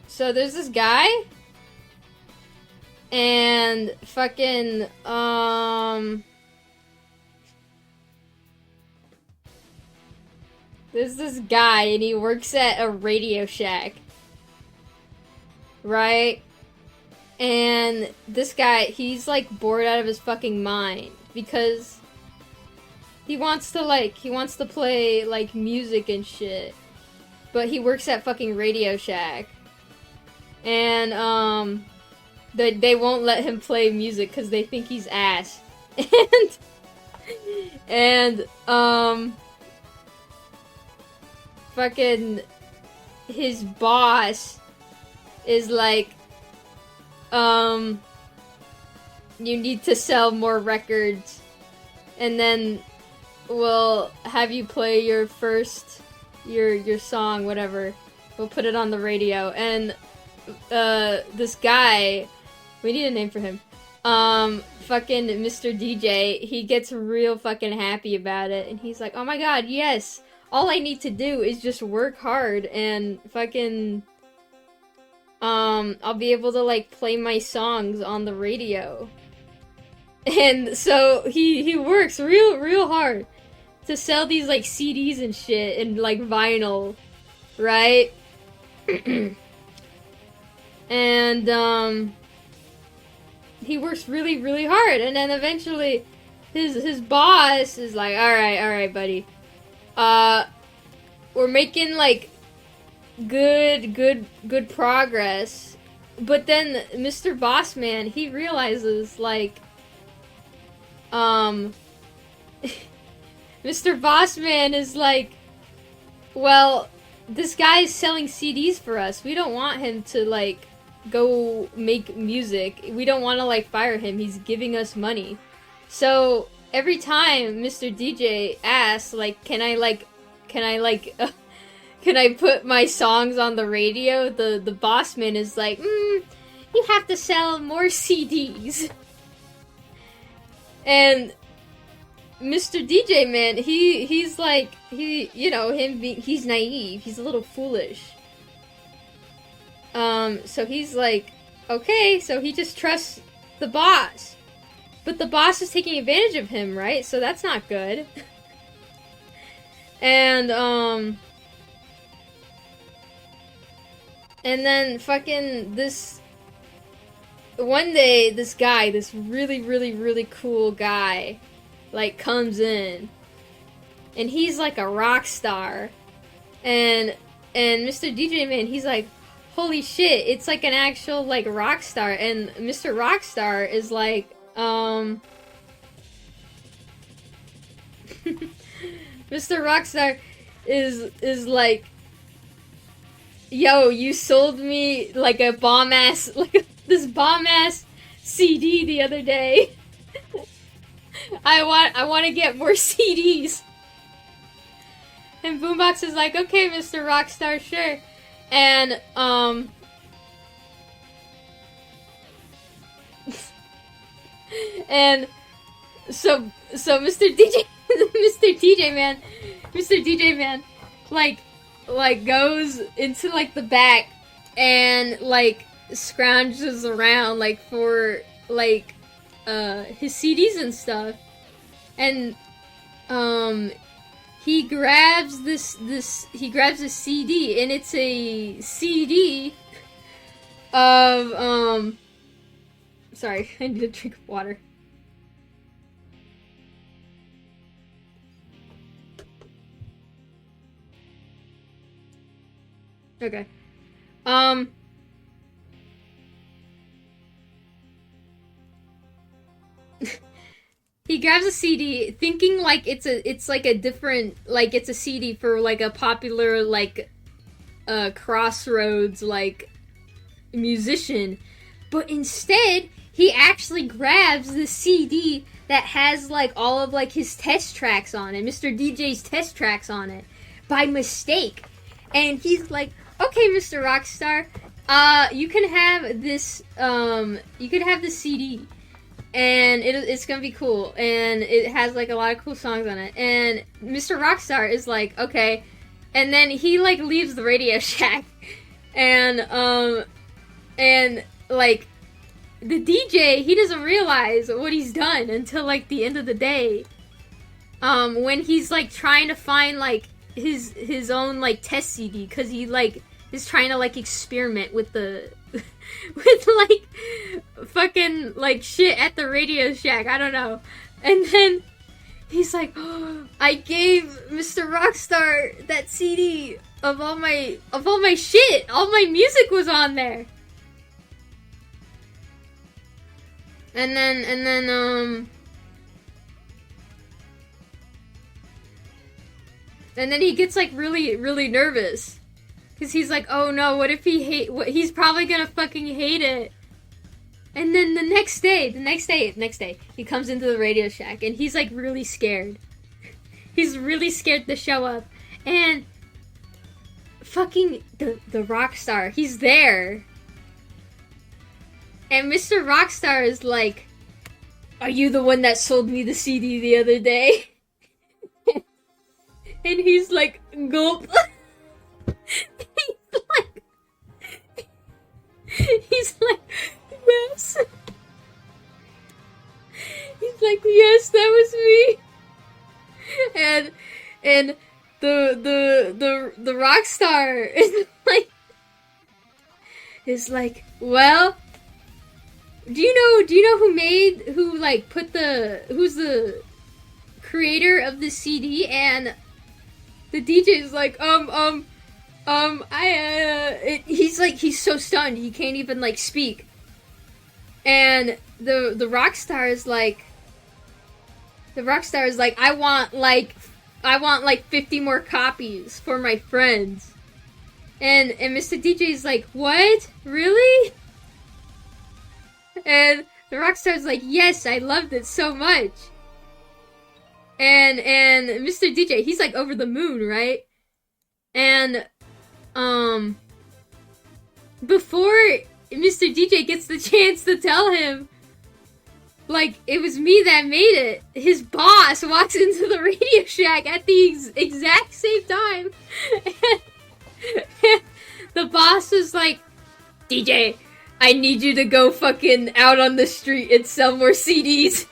so there's this guy, and fucking there's this guy, and he works at a Radio Shack, right? And this guy, he's like bored out of his fucking mind because he wants to play like music and shit. But he works at fucking Radio Shack. And they won't let him play music cuz they think he's ass. and fucking his boss is like you need to sell more records, and then we'll have you play your first your song, whatever. We'll put it on the radio. And this guy, we need a name for him. Fucking Mr. DJ, he gets real fucking happy about it, and he's like, "Oh my god, yes! All I need to do is just work hard and fucking I'll be able to like play my songs on the radio." And so he works real hard to sell these like CDs and shit and like vinyl, right? And he works really hard, and then eventually his boss is like, all right, buddy. We're making like good progress. But then Mr. Bossman, he realizes like Mr. Bossman is like, well, this guy's selling CDs for us. We don't want him to like go make music. We don't want to like fire him. He's giving us money. So every time Mr. DJ asks like, can I put my songs on the radio? The Bossman is like, you have to sell more CDs. And Mr. DJ, man, he's like, he's naive. He's a little foolish. So he's like, okay, so he just trusts the boss. But the boss is taking advantage of him, right? So that's not good. And then fucking one day, this guy, this really cool guy, like, comes in. And he's like a rock star. And Mr. DJ, man, he's like, holy shit, it's like an actual, like, rock star. And Mr. Rockstar is like, Mr. Rockstar is like, yo, you sold me like a bomb ass, like this bomb ass CD the other day. I want to get more CDs. And Boombox is like, okay, Mr. Rockstar, sure. And and so Mr. DJ Mr. DJ man like goes into like the back and like scrounges around like for like his CDs and stuff, and he grabs this CD, and it's a CD of sorry, I need a drink of water. Okay. He grabs a CD thinking like it's like a different, like it's a CD for like a popular like crossroads like musician, But instead, he actually grabs the CD that has, like, all of, like, his test tracks on it, Mr. DJ's test tracks on it, by mistake. And he's like, okay, Mr. Rockstar, you can have this, you can have this CD. And it's gonna be cool. And it has, like, a lot of cool songs on it. And Mr. Rockstar is like, okay. And then he, like, leaves the Radio Shack. And, like, the DJ, he doesn't realize what he's done until, like, the end of the day. When he's, like, trying to find, like, his own, like, test CD, because he, like, is trying to, like, experiment with the, with, like, fucking, like, shit at the Radio Shack, I don't know. And then he's like, oh, I gave Mr. Rockstar that CD of all my shit. All my music was on there. And then he gets, like, really, really nervous. Because he's like, oh no, what if he's probably gonna fucking hate it. And then the next day, he comes into the Radio Shack, and he's, like, really scared. He's really scared to show up. And fucking the Rockstar, he's there. And Mr. Rockstar is like, are you the one that sold me the CD the other day? And he's like, gulp. He's like, yes. He's like, yes, that was me. And the Rockstar is like, well, do you know who's the creator of the CD? And the DJ is like, he's so stunned he can't even, like, speak. And the Rockstar is like, I want 50 more copies for my friends. And Mr. DJ is like, what? Really? And the Rockstar's like, yes, I loved it so much. And Mr. DJ, he's, like, over the moon, right? And, before Mr. DJ gets the chance to tell him, like, it was me that made it, his boss walks into the Radio Shack at the exact same time. And the boss is like, DJ, I need you to go fucking out on the street and sell more CDs.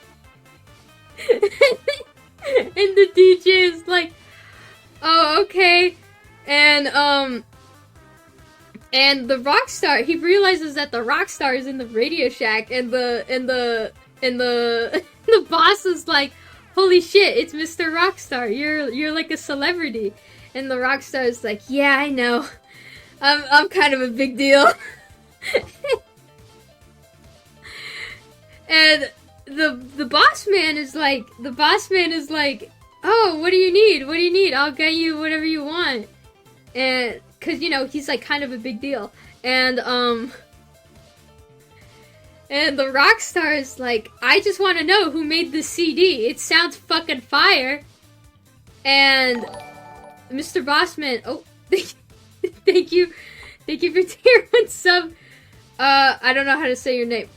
And the DJ is like, oh, okay. And the Rockstar, he realizes that the Rockstar is in the Radio Shack, and the boss is like, holy shit, it's Mr. Rockstar, you're like a celebrity. And the Rockstar is like, yeah, I know, I'm kind of a big deal. And the boss man is like, oh, what do you need? I'll get you whatever you want. And, cause, you know, he's, like, kind of a big deal. And the Rockstar is like, I just want to know who made the CD. It sounds fucking fire. And Mr. Bossman, oh, thank you for tier 1 sub. I don't know how to say your name.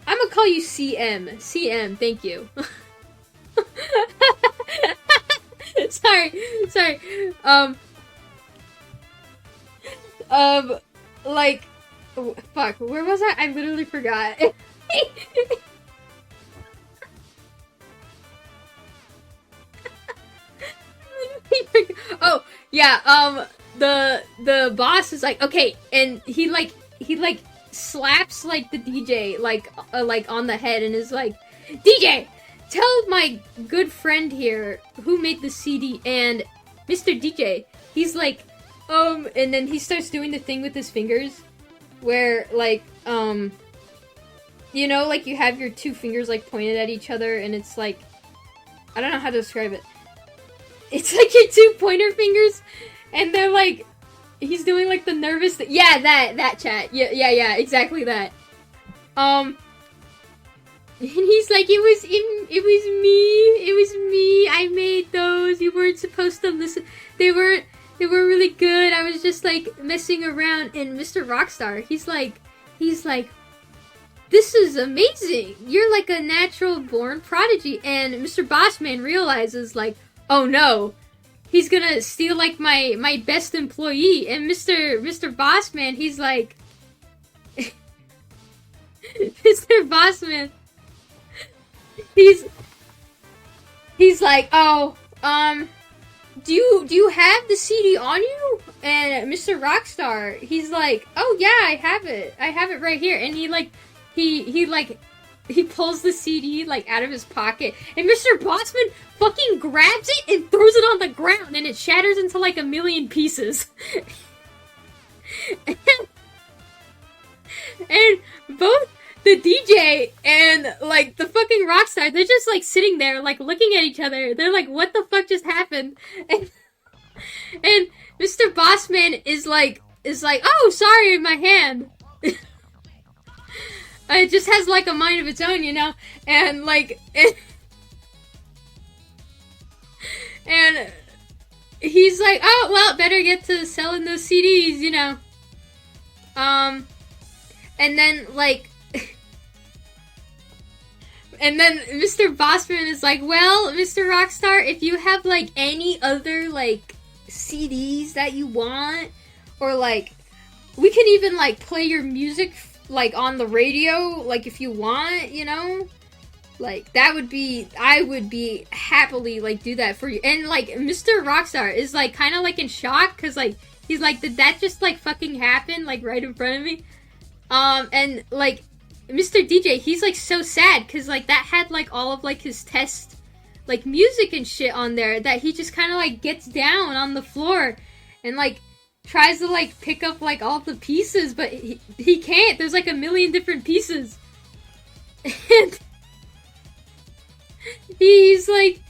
I'm gonna call you CM. CM, thank you. Sorry. Like, fuck, where was I? I literally forgot. Oh, yeah, the boss is like, okay, and he slaps, like, the DJ, like, on the head and is like, DJ, tell my good friend here who made the CD. And Mr. DJ, he's like, and then he starts doing the thing with his fingers where, like, you know, like, you have your two fingers, like, pointed at each other, and it's like, I don't know how to describe it. It's like your two pointer fingers, And they're like, he's doing like the nervous thing. Yeah, that chat. Yeah, exactly that. And he's like, it was me. I made those. You weren't supposed to listen. They were really good. I was just like messing around. And Mr. Rockstar, he's like, this is amazing. You're like a natural born prodigy. And Mr. Bossman realizes like, oh no, he's gonna steal like my best employee. And Mr. Bossman, he's like, Mr. Bossman, he's like, oh, do you have the CD on you? And Mr. Rockstar, he's like, oh yeah, I have it right here. And he pulls the CD like out of his pocket, and Mr. Bossman fucking grabs it and throws it on the ground, and it shatters into like a million pieces. and both the DJ and like the fucking Rockstar, they're just like sitting there like looking at each other. They're like, what the fuck just happened? And Mr. Bossman is like, oh, sorry, my hand. It just has like a mind of its own, you know? And like, and he's like, oh, well, better get to selling those CDs, you know? And then like, and then Mr. Bossman is like, well, Mr. Rockstar, if you have like any other like CDs that you want, or like, we can even like play your music like on the radio, like if you want, you know, like that would be, I would be happily like do that for you. And like Mr. Rockstar is like kind of like in shock, because like he's like, did that just like fucking happen like right in front of me? And like Mr. DJ, he's like so sad because like that had like all of like his test like music and shit on there, that he just kind of like gets down on the floor and like tries to like pick up like all the pieces, but he can't. There's like a million different pieces. And he's like,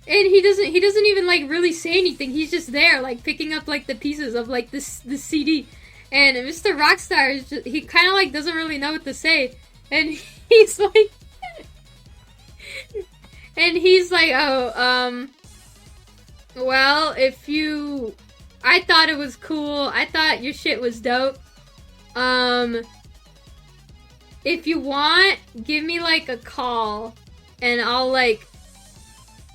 and he doesn't even like really say anything. He's just there like picking up like the pieces of like this CD. And Mr. Rockstar is just, he kind of like doesn't really know what to say. And he's like oh, well, if you, I thought it was cool. I thought your shit was dope. If you want, give me like a call, and I'll like,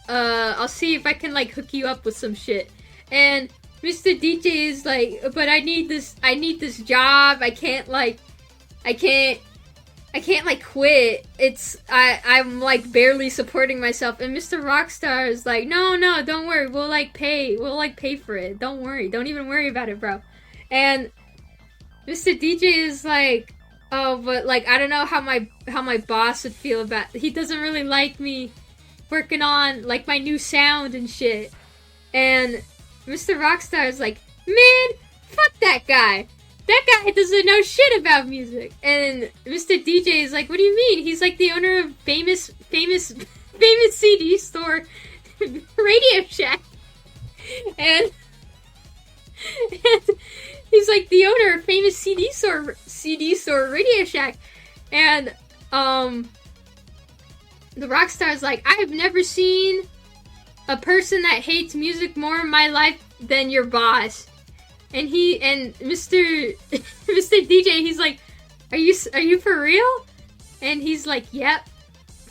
I'll see if I can like hook you up with some shit. And Mr. DJ is like, but I need this job. I can't like quit. I'm like barely supporting myself. And Mr. Rockstar is like, no, don't worry. We'll pay for it. Don't worry. Don't even worry about it, bro. And Mr. DJ is like, oh, but like, I don't know how my boss would feel about it. He doesn't really like me working on like my new sound and shit. And Mr. Rockstar is like, man, fuck that guy. That guy doesn't know shit about music. And Mr. DJ is like, what do you mean? He's like the owner of famous CD store, Radio Shack. And he's like the owner of famous CD store, Radio Shack. And the Rockstar is like, I've never seen a person that hates music more in my life than your boss. And Mr. DJ, he's like, are you for real? And he's like, yep.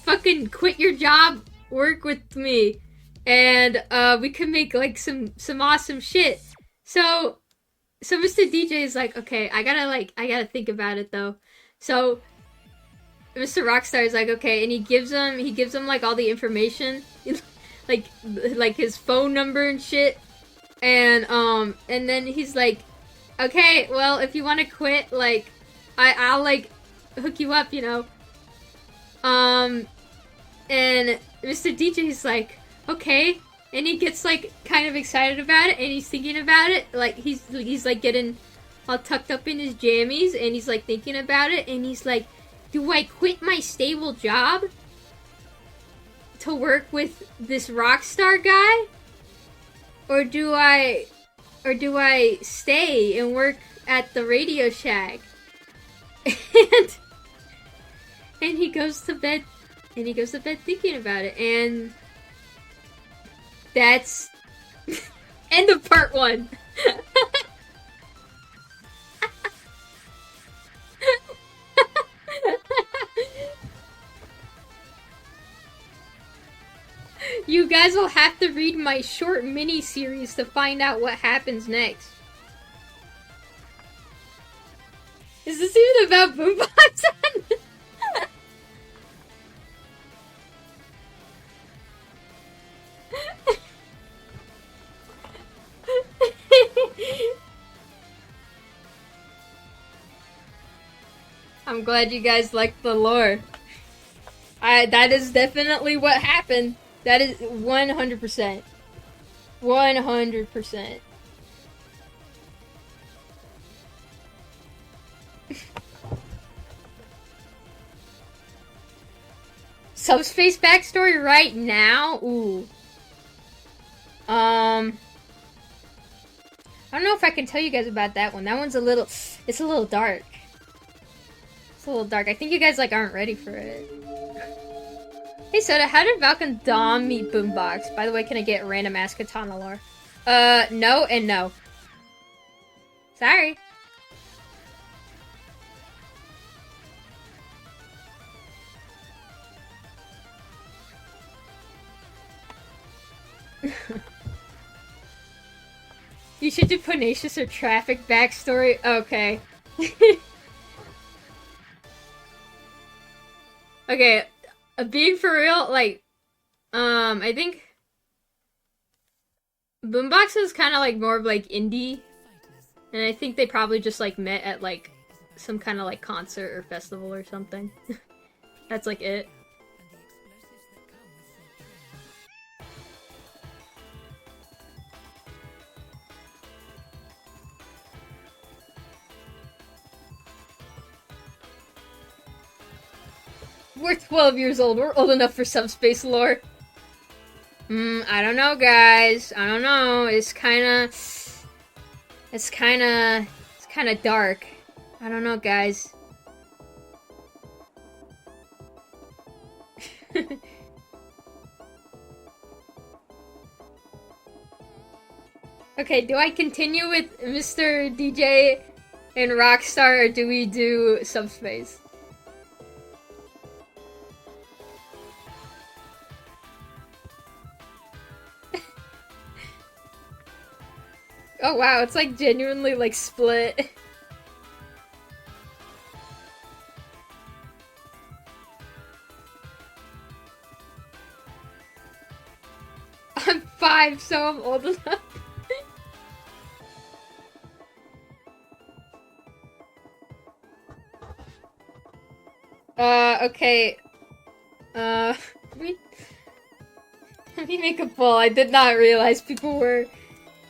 Fucking quit your job, work with me, and we could make like some awesome shit. So Mr. DJ is like, okay, I gotta think about it though. So Mr. Rockstar is like, okay, and he gives him like all the information, like his phone number and shit. And then he's like, okay, well, if you want to quit, like, I'll like hook you up, you know. And Mr. DJ is like, okay, and he gets like kind of excited about it, and he's thinking about it, like he's like getting all tucked up in his jammies, and he's like thinking about it, and he's like, do I quit my stable job to work with this rock star guy? Or do I or do I stay and work at the Radio Shack? and he goes to bed, thinking about it, and that's end of part 1. You guys will have to read my short mini-series to find out what happens next. Is this even about Boombox? I'm glad you guys liked the lore. That is definitely what happened. That is 100%. 100%. Subspace backstory right now? Ooh. I don't know if I can tell you guys about that one. That one's it's a little dark. It's a little dark. I think you guys, like, aren't ready for it. Hey Soda, how did Valken Dom meet Boombox? By the way, can I get random ass katana lore? No and no. Sorry. You should do Pugnacious or Traffic backstory. Okay. Okay. Being for real, like, I think Boombox is kind of like more of like indie, and I think they probably just like met at like some kind of like concert or festival or something. That's like it. We're 12 years old. We're old enough for subspace lore. I don't know, guys. I don't know. It's kind of dark. I don't know, guys. Okay, do I continue with Mr. DJ and Rockstar, or do we do Subspace? Oh wow, it's like genuinely like split. I'm 5, so I'm old enough. Okay. Let me make a poll. I did not realize people were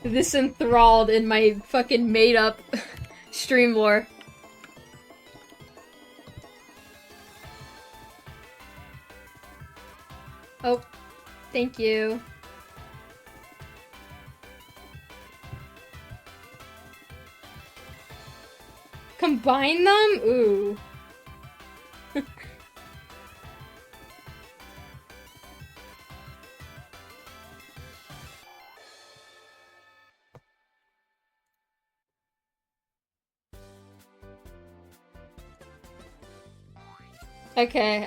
this enthralled in my fucking made-up stream lore. Oh, thank you. Combine them? Ooh. Okay.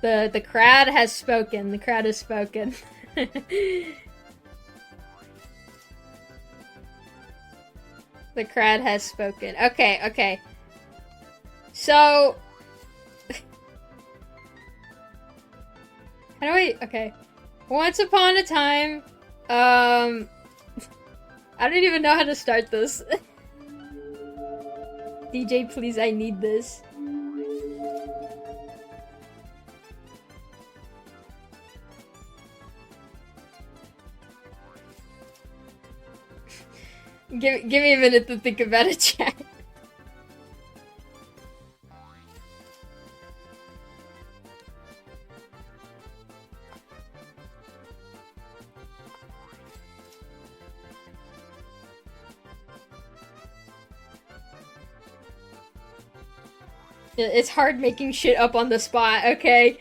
The crowd has spoken. The crowd has spoken. The crowd has spoken. Okay. So... How do I... Okay. Once upon a time... I don't even know how to start this. DJ, please, I need this. Give me a minute to think about a chat. It's hard making shit up on the spot, okay?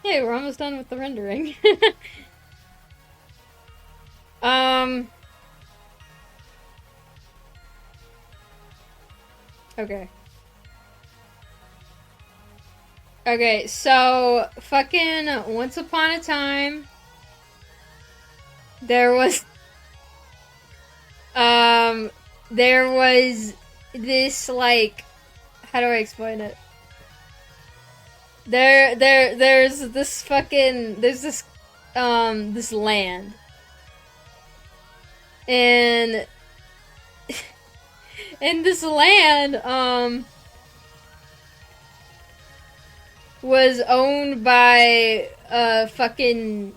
Hey, we're almost done with the rendering. Okay. Okay, so, fucking once upon a time, there was this, like, how do I explain it? There's this fucking, there's this, this land. And, and this land, was owned by, fucking,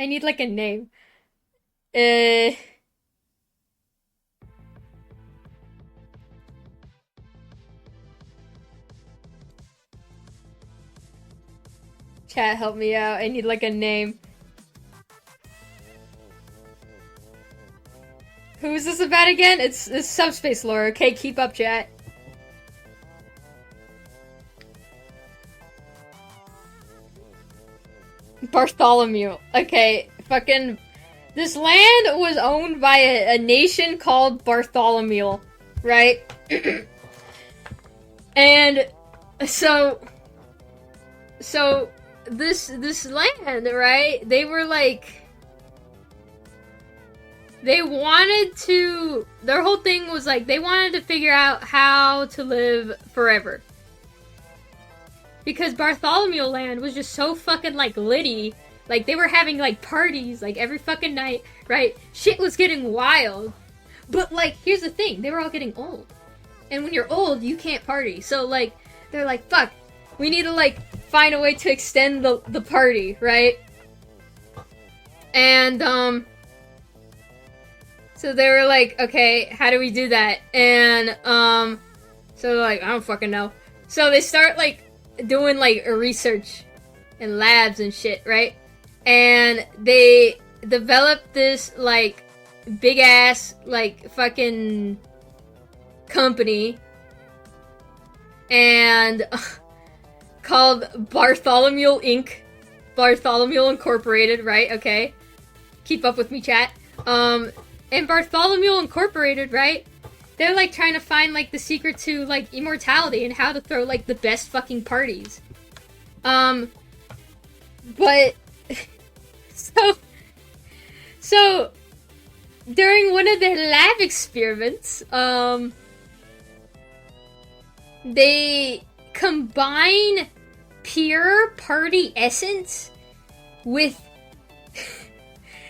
I need, like, a name. Chat, help me out. I need, like, a name. Who is this about again? It's Subspace Lore. Okay, keep up, chat. Bartholomew. Okay, fucking... This land was owned by a nation called Bartholomew, right? And so this land, right? They were like, they wanted to, their whole thing was like, they wanted to figure out how to live forever. Because Bartholomew Land was just so fucking, like, litty. Like, they were having, like, parties, like, every fucking night, right? Shit was getting wild. But, like, here's the thing. They were all getting old. And when you're old, you can't party. So, like, they're like, fuck. We need to, like, find a way to extend the party, right? And, so they were like, okay, how do we do that? And, so they're like, I don't fucking know. So they start, like, doing, like, a research in labs and shit, right? And they developed this, like, big-ass, like, fucking company. And called Bartholomew Inc. Bartholomew Incorporated, right? Okay. Keep up with me, chat. And Bartholomew Incorporated, right? They're, like, trying to find, like, the secret to, like, immortality and how to throw, like, the best fucking parties. But... So... During one of their lab experiments, they combine pure party essence with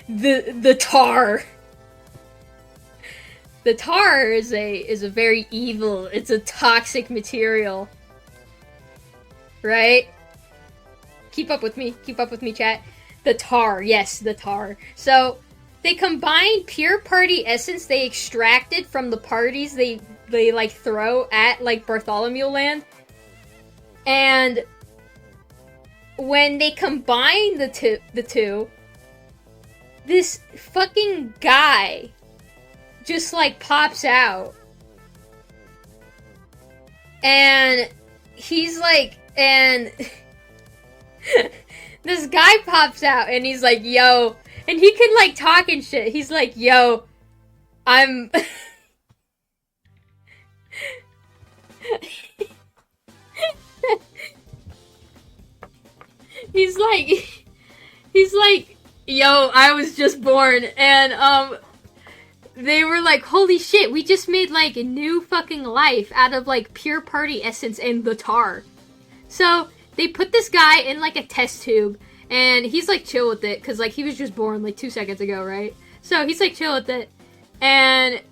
the tar. The tar is a very evil, it's a toxic material. Right? Keep up with me, chat. The tar, yes, the tar. So, they combined pure party essence they extracted from the parties they like throw at, like, Bartholomew Land. And when they combine the two, this fucking guy just, like, pops out. And he's like, and this guy pops out and he's like, yo, and he can, like, talk and shit. He's like, yo, I'm he's like, yo, I was just born. And, they were like, holy shit, we just made, like, a new fucking life out of, like, pure party essence and the tar. So they put this guy in like a test tube, and he's like chill with it because like he was just born like 2 seconds ago, right? So he's like chill with it, and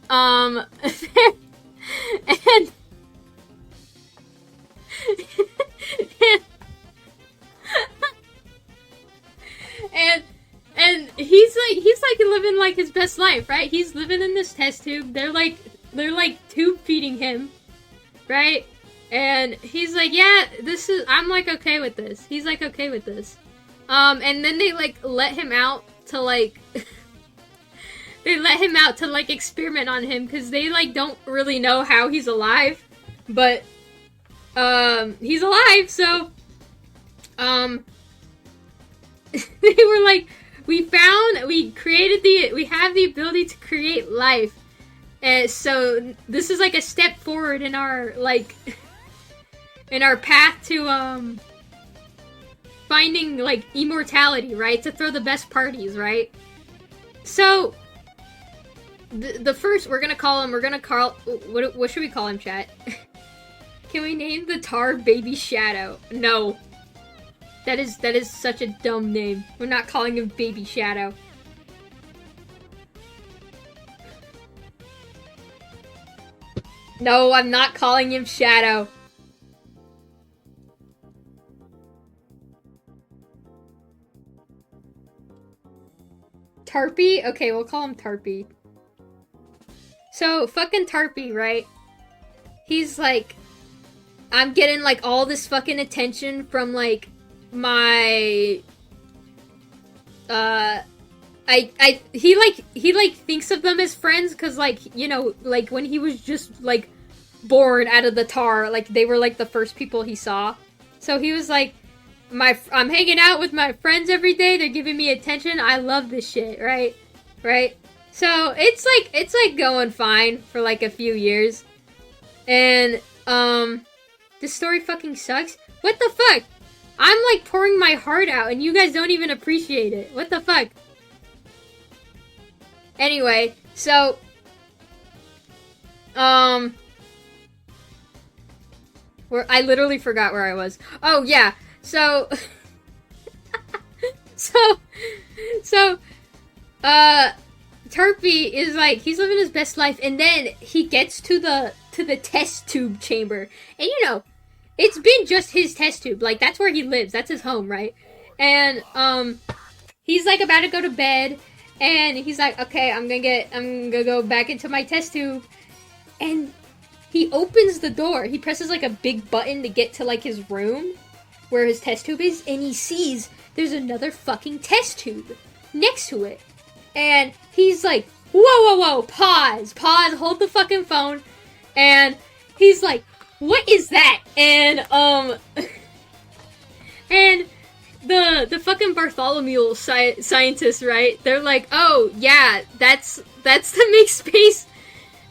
and and he's like living like his best life, right? He's living in this test tube. They're like tube feeding him, right? And he's like, yeah, I'm like okay with this. He's like okay with this. And then they like let him out to like experiment on him because they like don't really know how he's alive, but he's alive. So they were like, we have the ability to create life, and so this is like a step forward in our like in our path to finding like immortality, right? To throw the best parties, right? So the first what should we call him, chat? Can we name the tar Baby Shadow? No. That is such a dumb name. We're not calling him Baby Shadow. No, I'm not calling him Shadow. Tarpy? Okay, we'll call him Tarpy. So, fucking Tarpy, right? He's like, I'm getting like all this fucking attention from like my he thinks of them as friends because like, you know, like when he was just like born out of the tar, like they were like the first people he saw. So he was like, I'm hanging out with my friends every day, they're giving me attention, I love this shit, right? So it's like going fine for like a few years, and this story fucking sucks. What the fuck? I'm like pouring my heart out and you guys don't even appreciate it. What the fuck? Anyway, so I literally forgot where I was. Oh yeah. So Turpy is like, he's living his best life, and then he gets to the test tube chamber. And you know, it's been just his test tube. Like, that's where he lives. That's his home, right? And, he's, like, about to go to bed. And he's like, okay, I'm gonna go back into my test tube. And he opens the door. He presses, like, a big button to get to, like, his room where his test tube is. And he sees there's another fucking test tube next to it. And he's like, whoa, pause, hold the fucking phone. And he's like, what is that? And and the fucking Bartholomew scientists, right? They're like, oh yeah, that's to make space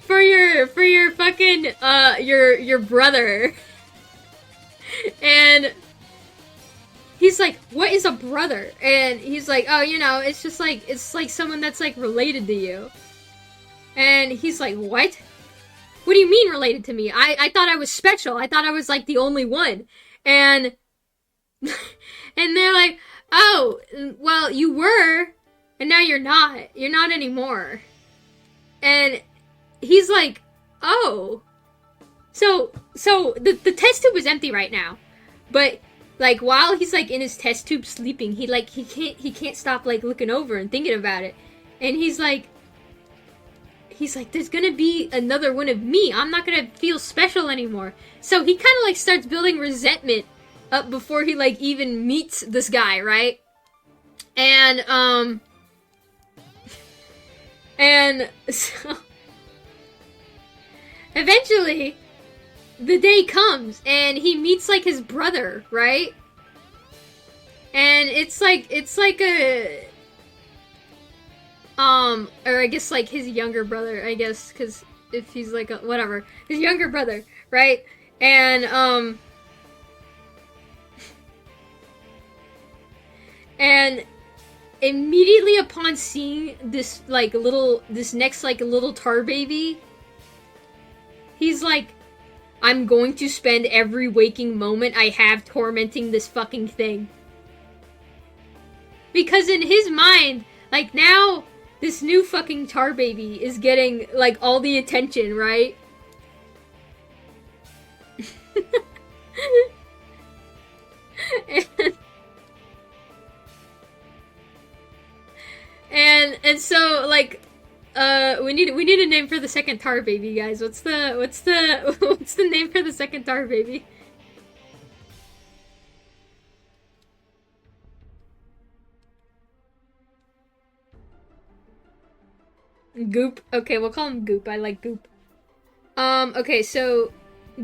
for your fucking your brother. And he's like, what is a brother? And he's like, oh, you know, it's just like, it's like someone that's like related to you. And he's like, what? What do you mean related to me? I thought I was special. I thought I was like the only one. And and they're like, oh, well, you were, and now you're not. You're not anymore. And he's like, oh. So the test tube is empty right now. But like while he's like in his test tube sleeping, he can't stop like looking over and thinking about it. And he's like, there's gonna be another one of me. I'm not gonna feel special anymore. So he kind of like starts building resentment up before he like even meets this guy, right? And so eventually the day comes and he meets like his brother, right? And it's like a or I guess like his younger brother, I guess, because if he's like whatever, his younger brother, right? And and immediately upon seeing this next like little tar baby, he's like, I'm going to spend every waking moment I have tormenting this fucking thing. Because in his mind, like, now, this new fucking tar baby is getting, like, all the attention, right? and so, like, we need a name for the second tar baby, guys. What's the name for the second tar baby? Goop. Okay, we'll call him Goop. I like Goop. Okay, so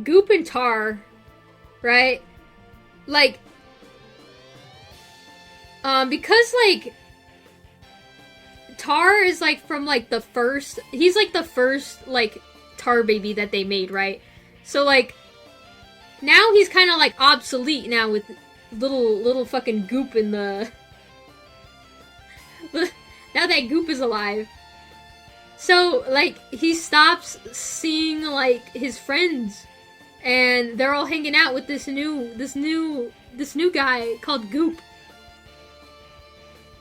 Goop and Tar, right? Like, because, like, Tar is, like, from, like, he's, like, the first, like, tar baby that they made, right? So, like, now he's kind of, like, obsolete now with little fucking Goop in the... now that Goop is alive. So, like, he stops seeing, like, his friends, and they're all hanging out with this new guy called Goop.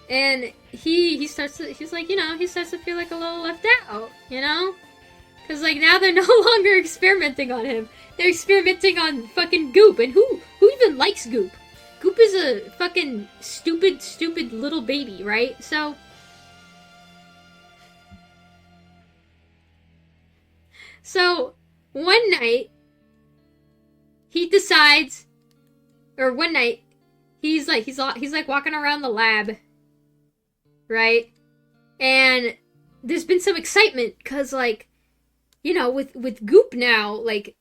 And he's like, you know, he starts to feel like a little left out, you know? Because, like, now they're no longer experimenting on him. They're experimenting on fucking Goop, and who even likes Goop? Goop is a fucking stupid little baby, right? So, one night, he's walking around the lab, right? And there's been some excitement, cause, like, you know, with Goop now, like,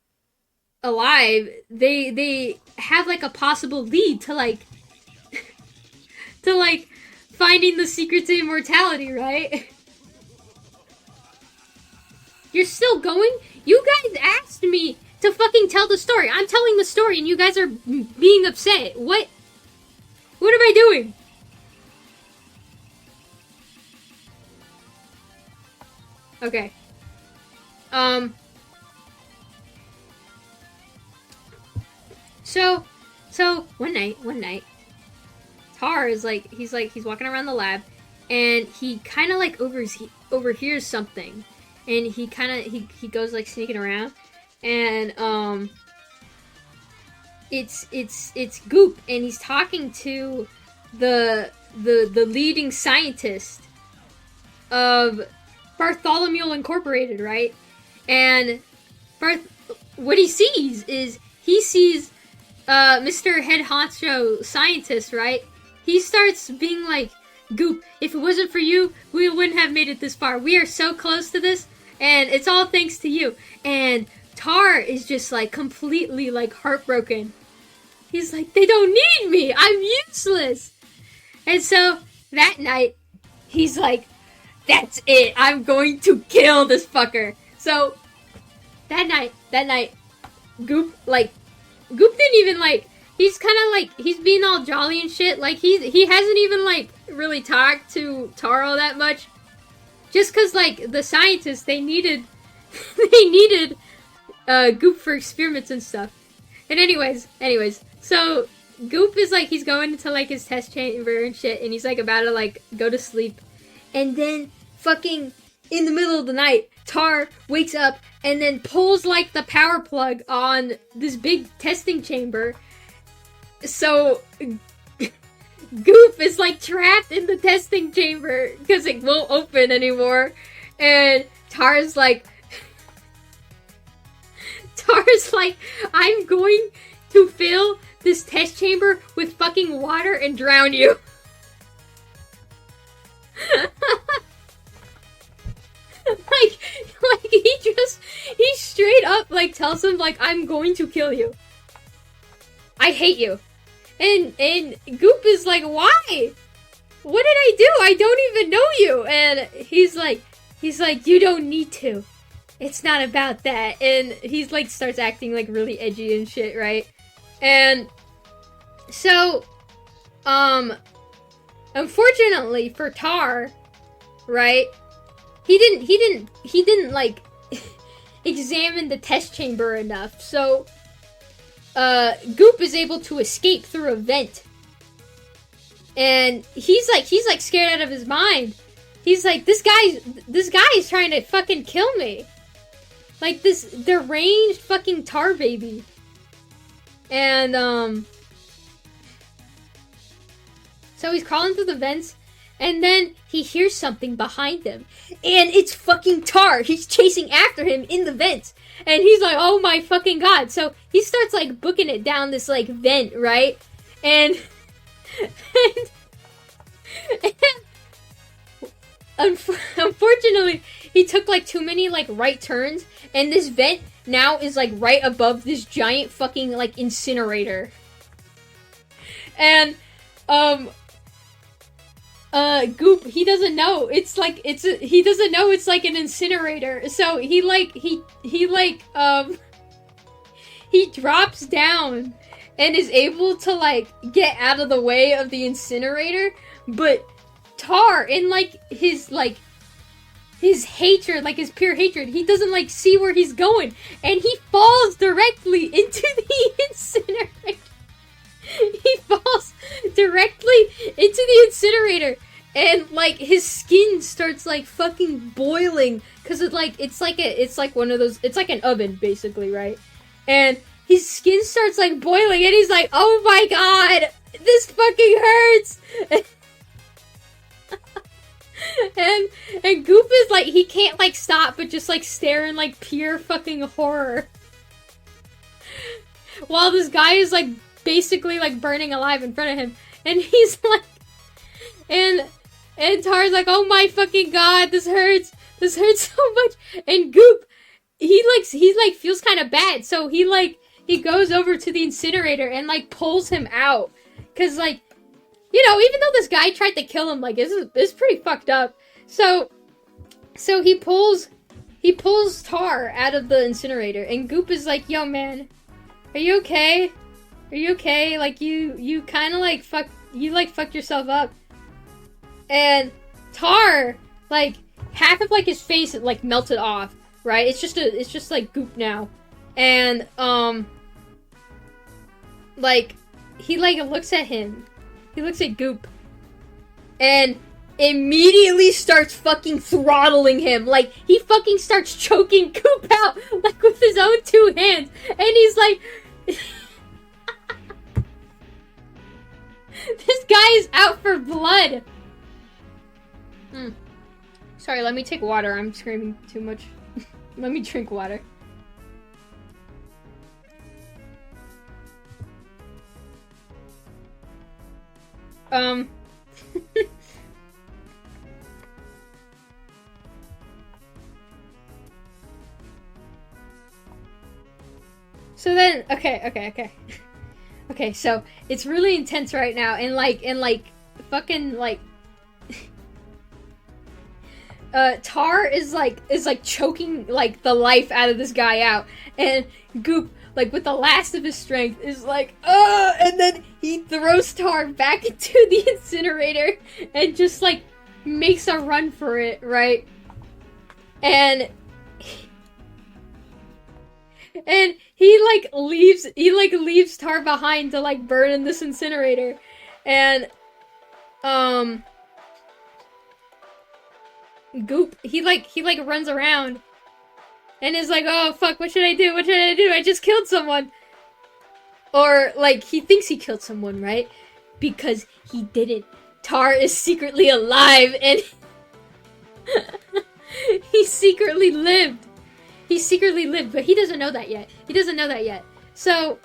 alive, they have, like, a possible lead to, like, finding the secret to immortality, right? You're still going? You guys asked me to fucking tell the story. I'm telling the story and you guys are being upset. What am I doing? Okay. So one night, Tar is like, he's walking around the lab and he kind of like overhears something. And he goes like sneaking around, and it's Goop, and he's talking to the leading scientist of Bartholomew Incorporated, right? And what he sees is Mr. Head Honcho Scientist, right? He starts being like, Goop, if it wasn't for you, we wouldn't have made it this far. We are so close to this. And it's all thanks to you. And Tar is just, like, completely, like, heartbroken. He's like, they don't need me! I'm useless! And so, that night, he's like, that's it! I'm going to kill this fucker! So, that night, Goop didn't even, like, he's kind of, like, he's being all jolly and shit. Like, he hasn't even, like, really talked to Tar all that much. Just cause, like, the scientists, they needed Goop for experiments and stuff. And anyways, so Goop is, like, he's going into, like, his test chamber and shit, and he's, like, about to, like, go to sleep. And then, fucking, in the middle of the night, Tar wakes up and then pulls, like, the power plug on this big testing chamber. So Goop is, like, trapped in the testing chamber because it won't open anymore. And Tar's like, I'm going to fill this test chamber with fucking water and drown you. he straight up, like, tells him, like, I'm going to kill you. I hate you. And Goop is like, why? What did I do? I don't even know you. And he's like, you don't need to. It's not about that. And he's like, starts acting like really edgy and shit, right? And so, unfortunately for Tar, right? He didn't like, examine the test chamber enough. So, Goop is able to escape through a vent. And he's like scared out of his mind. He's like, this guy is trying to fucking kill me. Like this deranged fucking tar baby. And, so he's crawling through the vents, and then he hears something behind him. And it's fucking Tar. He's chasing after him in the vents. And he's like, oh my fucking god. So he starts like booking it down this like vent, right? And unfortunately, he took like too many like right turns, and this vent now is like right above this giant fucking like incinerator. And Goop, he doesn't know. He doesn't know it's like an incinerator. So he drops down and is able to like get out of the way of the incinerator, but Tar, in like his hatred, like his pure hatred, he doesn't like see where he's going, and he falls directly into the incinerator. He falls directly into the incinerator, and like his skin starts like fucking boiling, cause it's like one of those, it's like an oven basically, right? And his skin starts like boiling, and he's like, oh my god, this fucking hurts. And Goop is like, he can't like stop but just like stare in like pure fucking horror, while this guy is like basically like burning alive in front of him. And he's like, and Tar's like, oh my fucking god, this hurts so much. And Goop, he feels kind of bad, so he goes over to the incinerator and like pulls him out, cause like, you know, even though this guy tried to kill him, like, this is pretty fucked up. So he pulls Tar out of the incinerator, and Goop is like, yo man, are you okay? Are you okay? Like, you kind of like fucked yourself up. And Tar, like, half of like his face like melted off, right? It's just like Goop now. And like, he like looks at him. He looks at Goop and immediately starts fucking throttling him. Like, he fucking starts choking Goop out, like, with his own two hands. And he's like, this guy is out for blood. Sorry, let me take water. I'm screaming too much. Let me drink water. So then, okay. Okay, so it's really intense right now, and fucking like Tar is choking like the life out of this guy out, and Goop, like with the last of his strength, is like, and then he throws Tar back into the incinerator and just like makes a run for it, right? And he leaves Tar behind to like burn in this incinerator. And Goop, he runs around and is like, oh fuck, what should I do? I just killed someone. Or like, he thinks he killed someone, right? Because he didn't. Tar is secretly alive, and he secretly lived. But he doesn't know that yet. So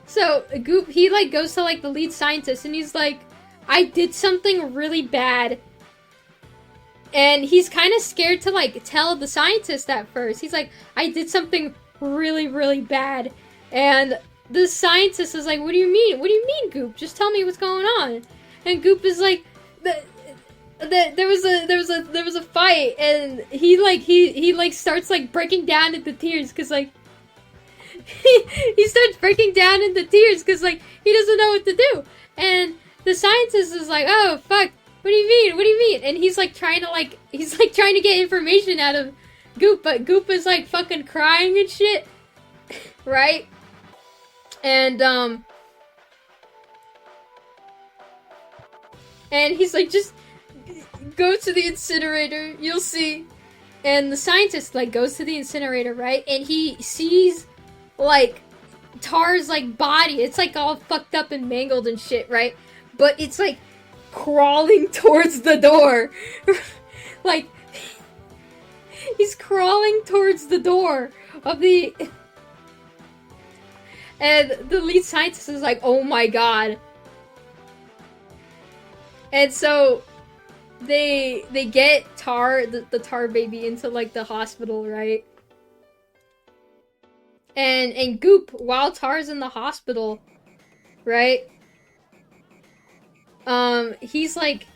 So Goop, he like goes to like the lead scientist, and he's like, I did something really bad. And he's kind of scared to like tell the scientist at first. He's like, I did something really, really bad. And the scientist is like, what do you mean, Goop? Just tell me what's going on. And Goop is like, there was a fight, and he starts like breaking down into tears, cause like he starts breaking down into tears, cause like he doesn't know what to do. And the scientist is like, oh fuck, what do you mean? What do you mean? And he's like trying to get information out of Goop, but Goop is like fucking crying and shit, right? And he's like, just go to the incinerator, you'll see. And the scientist like goes to the incinerator, right? And he sees like Tar's like body. It's like all fucked up and mangled and shit, right? But it's like crawling towards the door. Like he's crawling towards the door of the... And the lead scientist is like, oh my god. And so they get Tar, the Tar baby, into like the hospital, right? And Goop, while Tar's in the hospital, right? He's like,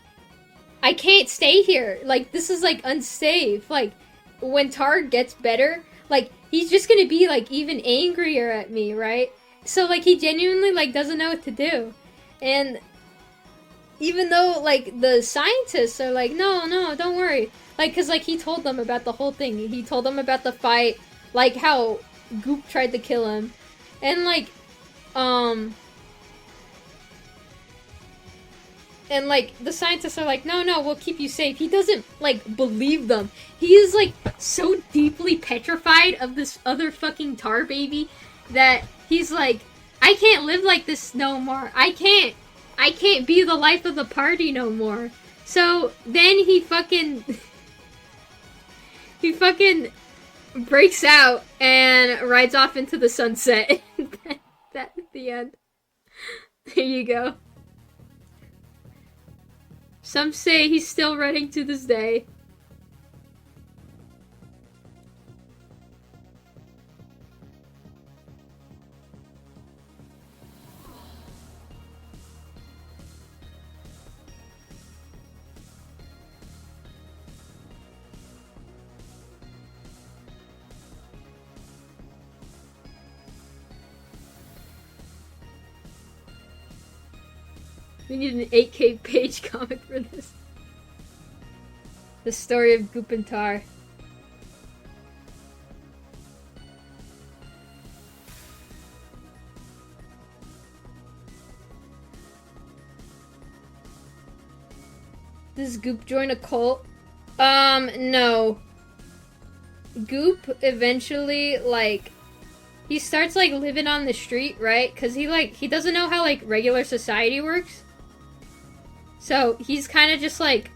I can't stay here. Like, this is like unsafe. Like, when Tar gets better, like, he's just gonna be like even angrier at me, right? So like he genuinely like doesn't know what to do. And even though like the scientists are like, no, don't worry. Like, cause like he told them about the whole thing. He told them about the fight, like how Goop tried to kill him. And like, and like the scientists are like, no, we'll keep you safe. He doesn't like believe them. He is like so deeply petrified of this other fucking Tar baby that he's like, I can't live like this no more. I can't be the life of the party no more. So then he fucking breaks out and rides off into the sunset. That's the end. There you go. Some say he's still running to this day. We need an 8K page comic for this. The story of Goop and Tar. Does Goop join a cult? No. Goop eventually, like, he starts, like, living on the street, right? Because he doesn't know how, like, regular society works. So, he's kind of just, like,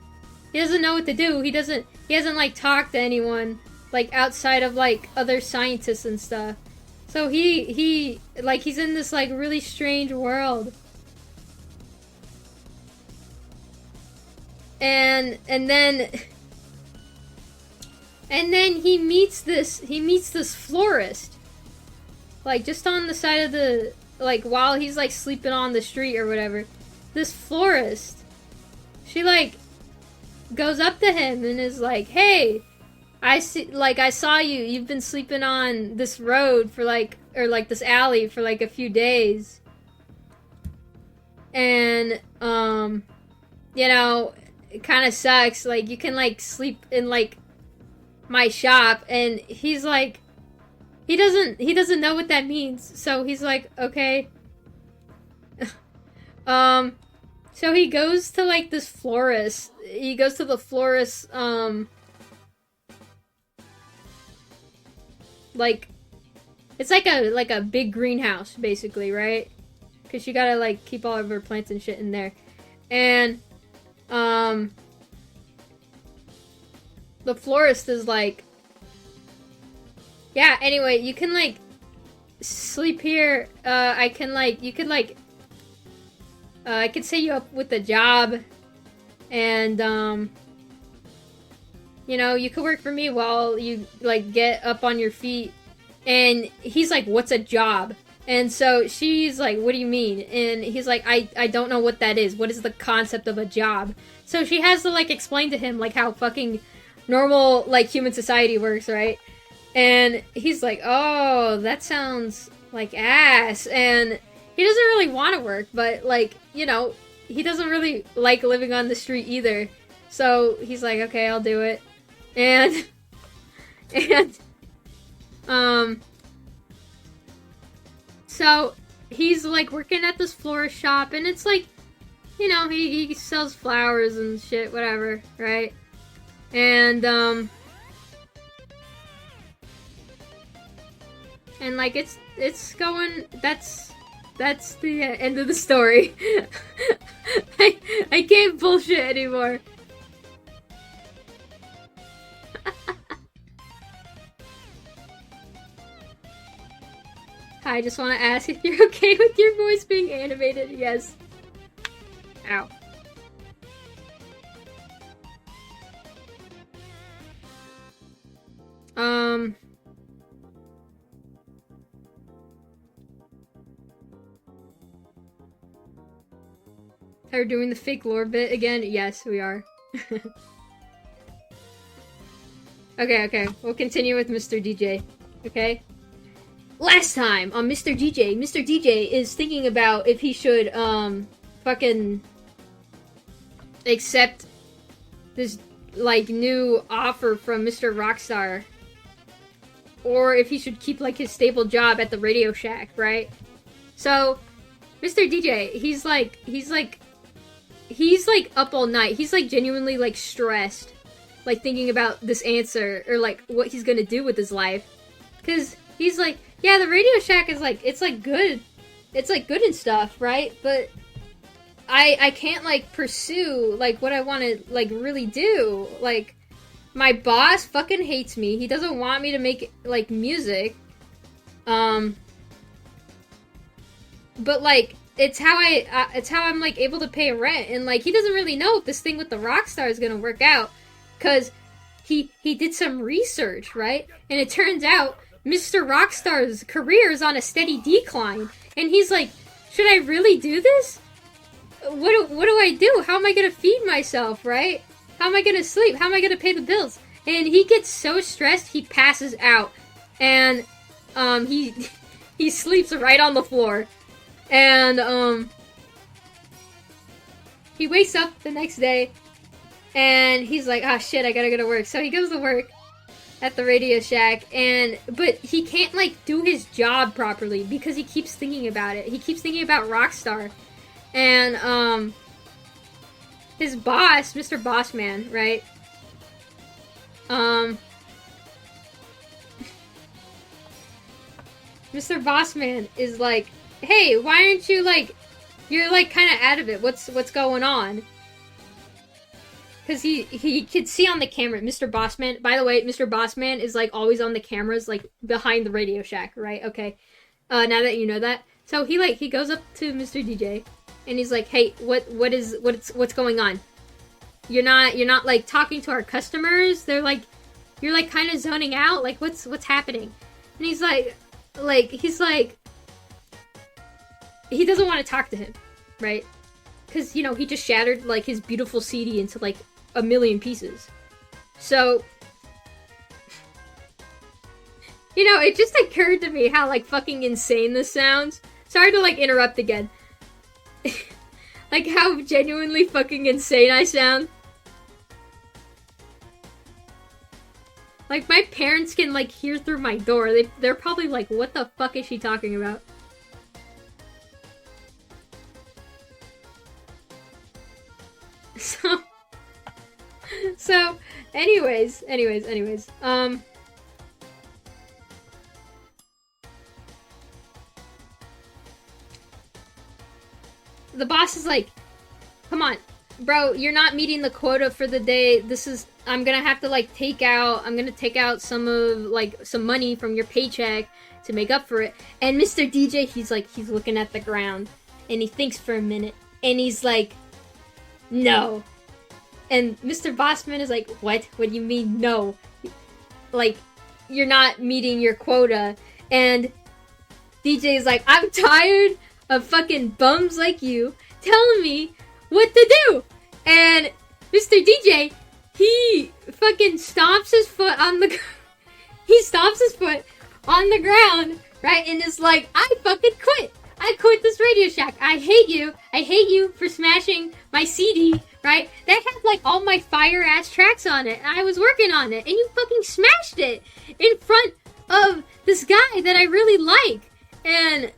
he doesn't know what to do. He hasn't, like, talked to anyone, like, outside of, like, other scientists and stuff. So, he's in this, like, really strange world. And then he meets this florist. Like, just on the side of the, like, while he's, like, sleeping on the street or whatever. This florist, she, like, goes up to him and is like, hey, I saw you. You've been sleeping on this road for, like, or, like, this alley for, like, a few days. And, you know, it kind of sucks. Like, you can, like, sleep in, like, my shop. And he's like, he doesn't know what that means. So he's like, okay. So he goes to, like, this florist. He goes to the florist, like, it's like a big greenhouse, basically, right? Because you gotta, like, keep all of her plants and shit in there. And, the florist is like, yeah, anyway, you can, like, sleep here. I can set you up with a job. And, you know, you could work for me while you, like, get up on your feet. And he's like, what's a job? And so she's like, what do you mean? And he's like, I don't know what that is. What is the concept of a job? So she has to, like, explain to him, like, how fucking normal, like, human society works, right? And he's like, oh, that sounds like ass. And he doesn't really want to work, but, like, you know, he doesn't really like living on the street either. So he's like, okay, I'll do it. And so he's like working at this florist shop, and it's like, you know, he sells flowers and shit, whatever, right? And like it's going. That's the end of the story. I can't bullshit anymore. I just want to ask if you're okay with your voice being animated. Yes. Ow. Are we doing the fake lore bit again? Yes, we are. Okay. We'll continue with Mr. DJ. Okay? Last time on Mr. DJ is thinking about if he should, fucking accept this, like, new offer from Mr. Rockstar. Or if he should keep, like, his stable job at the Radio Shack, right? So, Mr. DJ, he's up all night. He's, like, genuinely, like, stressed. Like, thinking about this answer, or, like, what he's gonna do with his life. Because he's like, yeah, the Radio Shack is, like, it's, like, good. It's, like, good and stuff, right? But I can't, like, pursue, like, what I want to, like, really do. Like, my boss fucking hates me. He doesn't want me to make, like, music. But, like, it's how I'm, like, able to pay rent. And, like, he doesn't really know if this thing with the Rockstar is gonna work out. Because he did some research, right? And it turns out Mr. Rockstar's career is on a steady decline. And he's like, should I really do this? What do I do? How am I gonna feed myself, right? How am I gonna sleep? How am I gonna pay the bills? And he gets so stressed, he passes out. And, he sleeps right on the floor. And, he wakes up the next day, and he's like, ah, shit, I gotta go to work. So he goes to work at the Radio Shack, but he can't, like, do his job properly because he keeps thinking about it. He keeps thinking about Rockstar. And, his boss, Mr. Bossman, right? Mr. Bossman is like, hey, why aren't you, like, you're, like, kind of out of it. What's going on? Because he could see on the camera, Mr. Bossman, by the way, Mr. Bossman is, like, always on the cameras, like, behind the Radio Shack, right? Okay. Now that you know that. So he goes up to Mr. DJ, and he's like, hey, what's going on? You're not, like, talking to our customers? They're like, you're, like, kind of zoning out? Like, what's happening? And he's like, he doesn't want to talk to him, right? Because, you know, he just shattered, like, his beautiful CD into, like, 1,000,000 pieces. So, you know, it just occurred to me how, like, fucking insane this sounds. Sorry to, like, interrupt again. Like, how genuinely fucking insane I sound. Like, my parents can, like, hear through my door. They're probably like, what the fuck is she talking about? So, anyways, the boss is like, come on, bro, you're not meeting the quota for the day. I'm gonna have to, like, take out some money from your paycheck to make up for it. And Mr. DJ, he's looking at the ground, and he thinks for a minute, and he's like, no. And Mr. Bossman is like, what? What do you mean, no? Like, you're not meeting your quota. And DJ is like, I'm tired of fucking bums like you telling me what to do. And Mr. DJ, he fucking stomps his foot on the ground, right? And is like, I fucking quit. I quit this Radio Shack. I hate you. I hate you for smashing my CD, right? That had like all my fire ass tracks on it. And I was working on it, and you fucking smashed it in front of this guy that I really like. And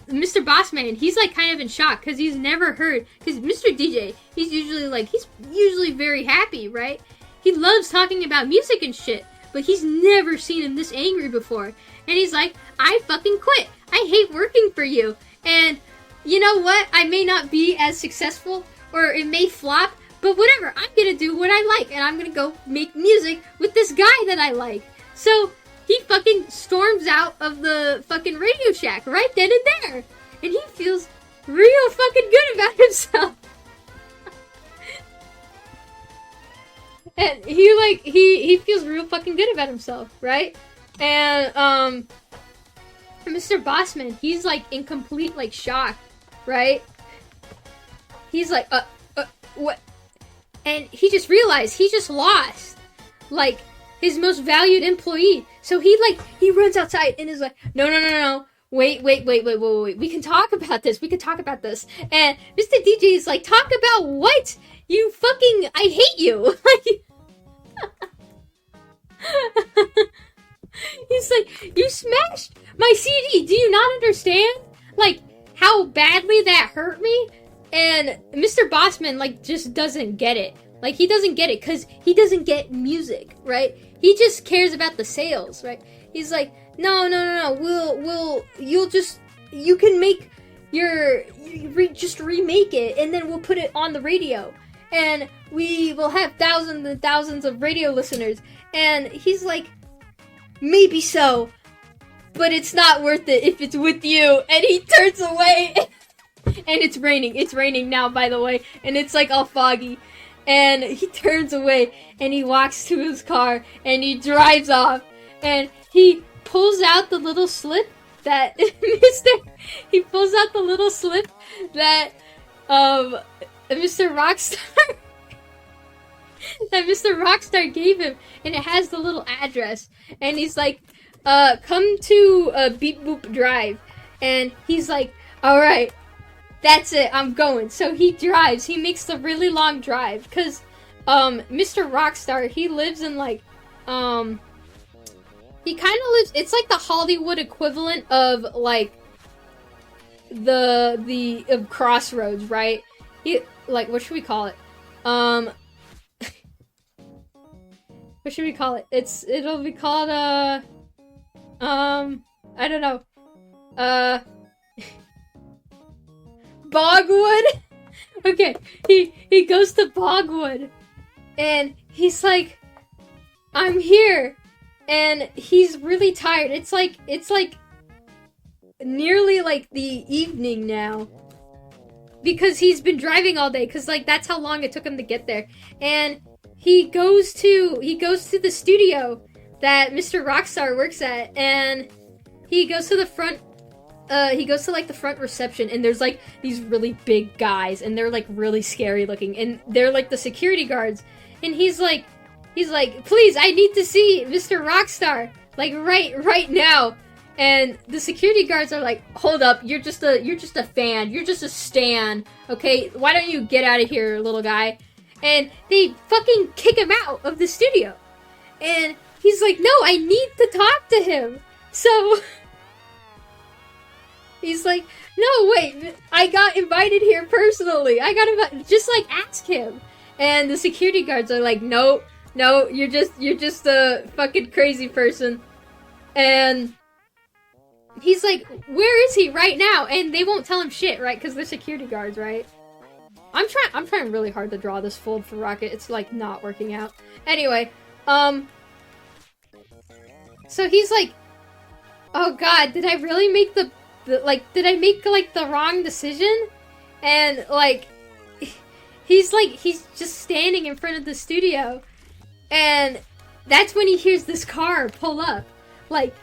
Mr. Bossman, he's like kind of in shock because he's never heard. Because Mr. DJ, he's usually very happy, right? He loves talking about music and shit, but he's never seen him this angry before. And he's like, I fucking quit. I hate working for you. And you know what? I may not be as successful, or it may flop, but whatever. I'm gonna do what I like, and I'm gonna go make music with this guy that I like. So he fucking storms out of the fucking Radio Shack right then and there. And he feels real fucking good about himself. And he feels real fucking good about himself, right? And Mr. Bossman, he's like in complete like shock, right? He's like, what? And he just realized he just lost like his most valued employee. So he runs outside and is like, no. Wait. We can talk about this. And Mr. DJ is like, talk about what? You fucking, I hate you. Like, he's like, you smashed my CD. Do you not understand? Like, how badly that hurt me? And Mr. Bossman, like, just doesn't get it. Like, he doesn't get it because he doesn't get music, right? He just cares about the sales, right? He's like, no. You can make just remake it, and then we'll put it on the radio. And we will have thousands and thousands of radio listeners. And he's like, maybe so, but it's not worth it if it's with you. And he turns away. And it's raining. It's raining now, by the way. And it's like all foggy. And he turns away and he walks to his car and he drives off. And he pulls out the little slip that he pulls out the little slip that Mr. Rockstar that Mr. Rockstar gave him, and it has the little address. And he's like, come to Beep Boop Drive. And he's like, alright, that's it, I'm going. So he drives, he makes the really long drive, because Mr. Rockstar, he lives in like, he kind of lives, it's like the Hollywood equivalent of like the Crossroads, right? He, like, what should we call it? What should we call it? It'll be called, I don't know. Bogwood? Okay, he goes to Bogwood, and he's like, I'm here, and he's really tired. It's like nearly like the evening now, because he's been driving all day, because like that's how long it took him to get there. And he goes to the studio that Mr. Rockstar works at, and he goes to the front. He goes to like the front reception, and there's like these really big guys, and they're like really scary looking, and they're like the security guards. And he's like, please, I need to see Mr. Rockstar, like right now. And the security guards are like, hold up, you're just a fan, you're just a stan, okay? Why don't you get out of here, little guy? And they fucking kick him out of the studio. And he's like, no, I need to talk to him. So he's like, no, wait, I got invited here personally. I got invited, just like ask him. And the security guards are like, no, you're just a fucking crazy person. And he's like, where is he right now? And they won't tell him shit, right? Because they're security guards, right? I'm trying really hard to draw this fold for Rocket. It's like not working out. Anyway, so he's like, oh god, did I really make did I make like the wrong decision? And like, he's just standing in front of the studio, and that's when he hears this car pull up, like,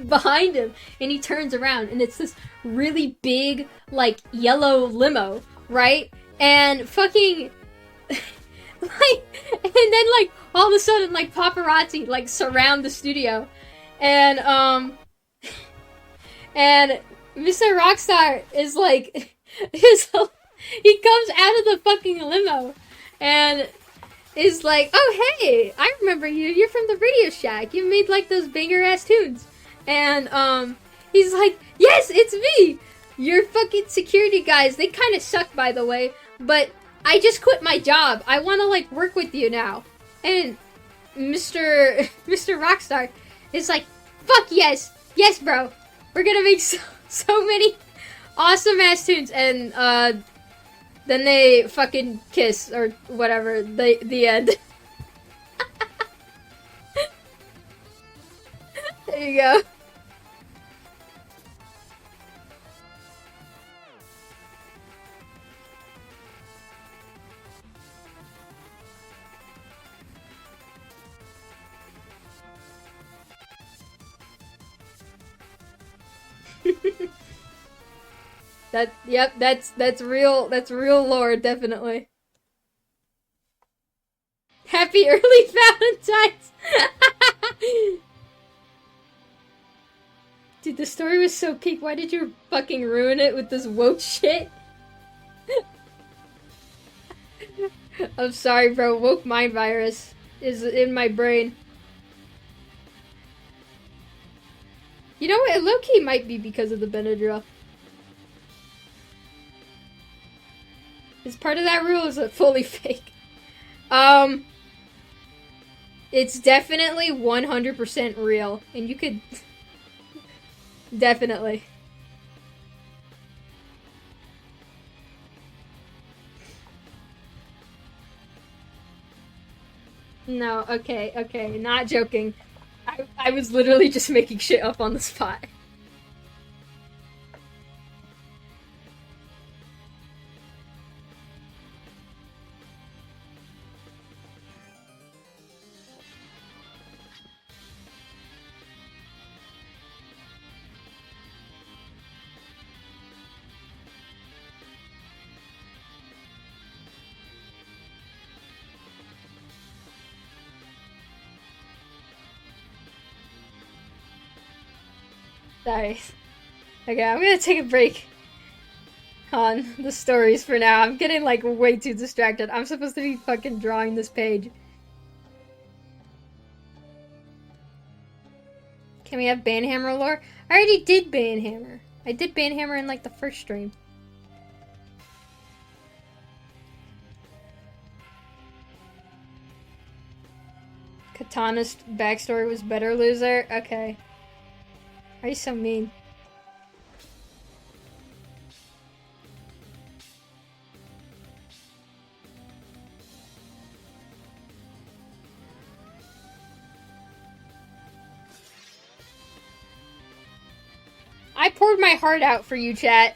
behind him, and he turns around, and it's this really big, like, yellow limo, right? And fucking, like, and then, like, all of a sudden, like, paparazzi, like, surround the studio, and Mr. Rockstar is like, he comes out of the fucking limo and is like, oh hey, I remember you. You're from the Radio Shack. You made like those banger ass tunes. And he's like, yes, it's me. Your fucking security guys. They kind of suck, by the way. But I just quit my job. I want to like work with you now. And Mr. Rockstar is like, fuck yes, yes, bro. We're gonna make so many awesome ass tunes. And then they fucking kiss or whatever. The end. There you go. That's real. That's real lore, definitely. Happy early Valentine's. Dude, the story was so peak. Why did you fucking ruin it with this woke shit? I'm sorry, bro. Woke mind virus is in my brain. You know what? Low-key might be because of the Benadryl. Is part of that rule, is it fully fake? It's definitely 100% real. And you could... Definitely. No, okay, not joking. I was literally just making shit up on the spot. Sorry. Okay, I'm gonna take a break on the stories for now. I'm getting like way too distracted. I'm supposed to be fucking drawing this page. Can we have Banhammer lore? I already did Banhammer. I did Banhammer in like the first stream. Katana's backstory was better, loser? Okay. Why are you so mean? I poured my heart out for you, chat.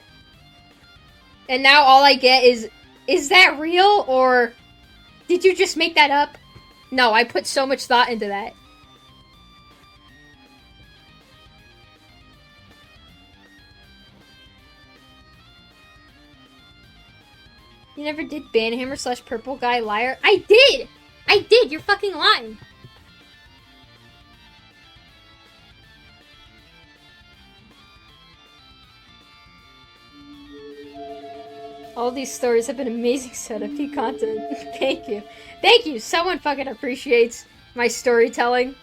And now all I get is that real, or did you just make that up? No, I put so much thought into that. You never did Banhammer / Purple Guy Liar? I did! I did! You're fucking lying! All these stories have been amazing Soda P content. Thank you. Thank you! Someone fucking appreciates my storytelling.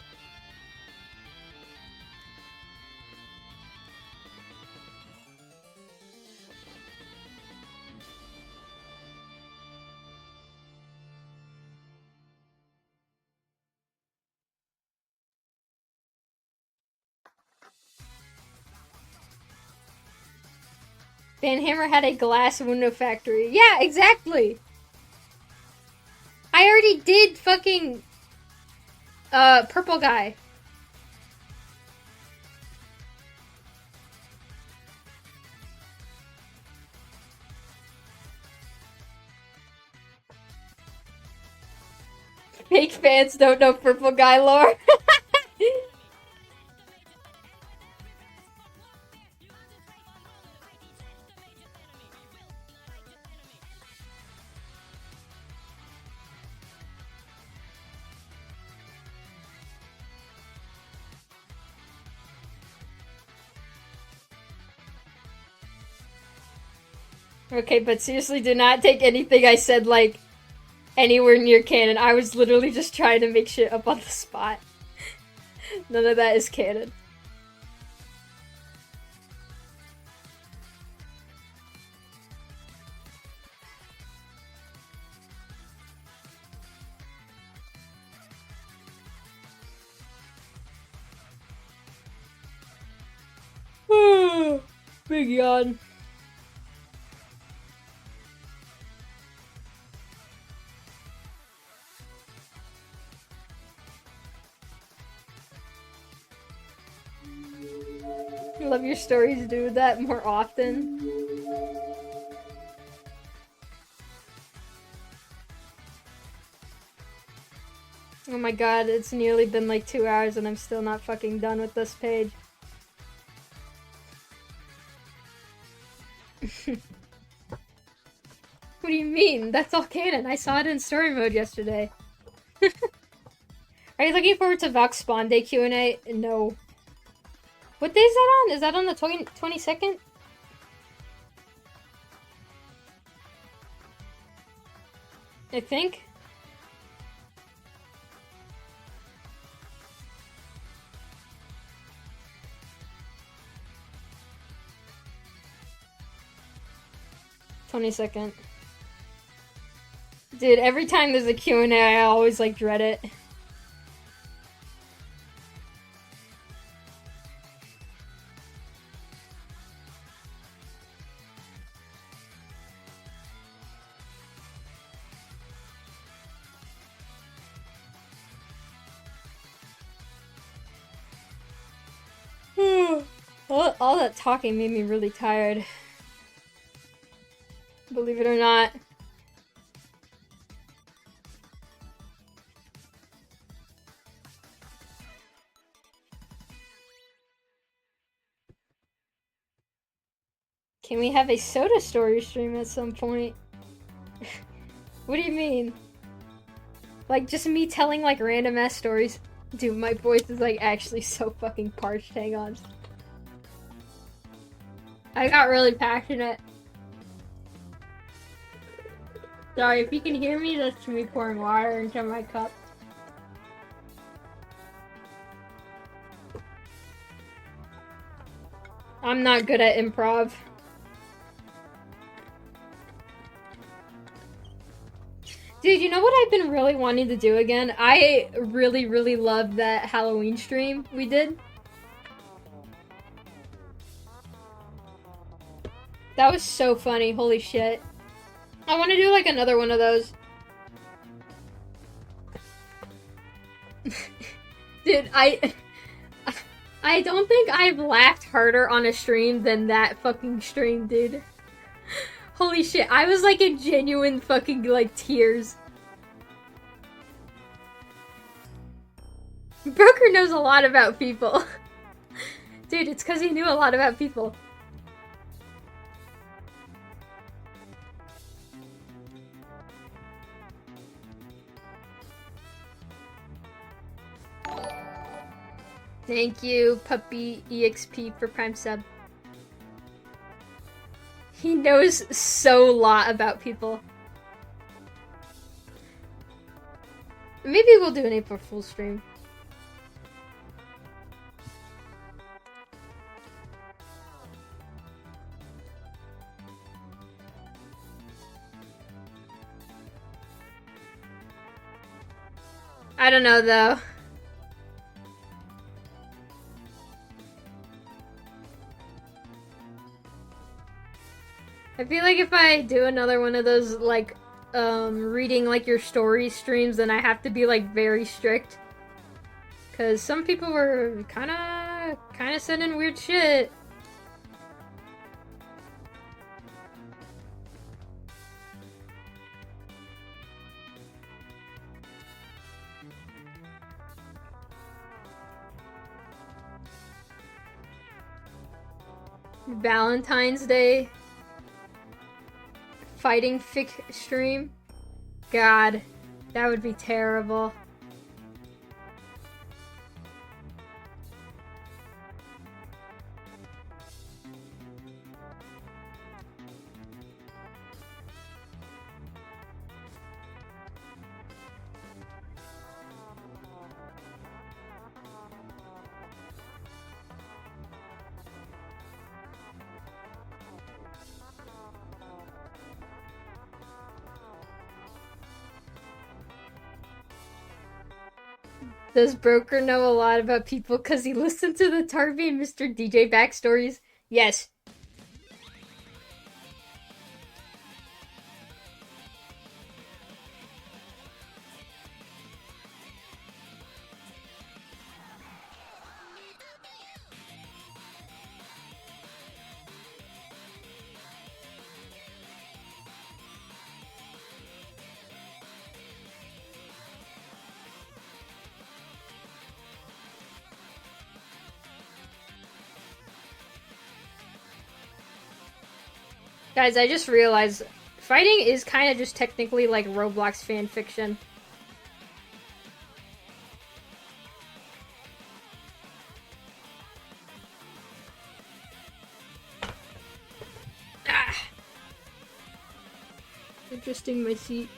Banhammer had a glass window factory. Yeah, exactly! I already did fucking... Purple Guy. Fake fans don't know Purple Guy lore. Okay, but seriously, do not take anything I said, like, anywhere near canon. I was literally just trying to make shit up on the spot. None of that is canon. Big yawn. I love your stories, do that more often. Oh my god, it's nearly been like 2 hours and I'm still not fucking done with this page. What do you mean? That's all canon. I saw it in story mode yesterday. Are you looking forward to Vox Spawn Day Q&A? No. What day is that on? Is that on the 22nd? I think. "22nd. Dude, every time there's a Q&A, I always, like, dread it. All that talking made me really tired. Believe it or not. Can we have a Soda Story stream at some point? What do you mean? Like, just me telling, like, random ass stories? Dude, my voice is, like, actually so fucking parched. Hang on. I got really passionate. Sorry, if you can hear me, that's me pouring water into my cup. I'm not good at improv. Dude, you know what I've been really wanting to do again? I really, really loved that Halloween stream we did. That was so funny, holy shit. I want to do, like, another one of those. Dude, I don't think I've laughed harder on a stream than that fucking stream, dude. Holy shit, I was, like, in genuine fucking, like, tears. Broker knows a lot about people. Dude, it's because he knew a lot about people. Thank you, Puppy EXP, for Prime Sub. He knows so lot about people. Maybe we'll do an April Fool's stream. I don't know, though. I feel like if I do another one of those, like, reading, like, your story streams, then I have to be, like, very strict. Because some people were kinda sending weird shit. Valentine's Day fighting fic stream. God, that would be terrible. Does Broker know a lot about people because he listened to the Tarby and Mr. DJ backstories? Yes. Guys, I just realized fighting is kind of just technically like Roblox fan fiction. Ah! Adjusting my seat.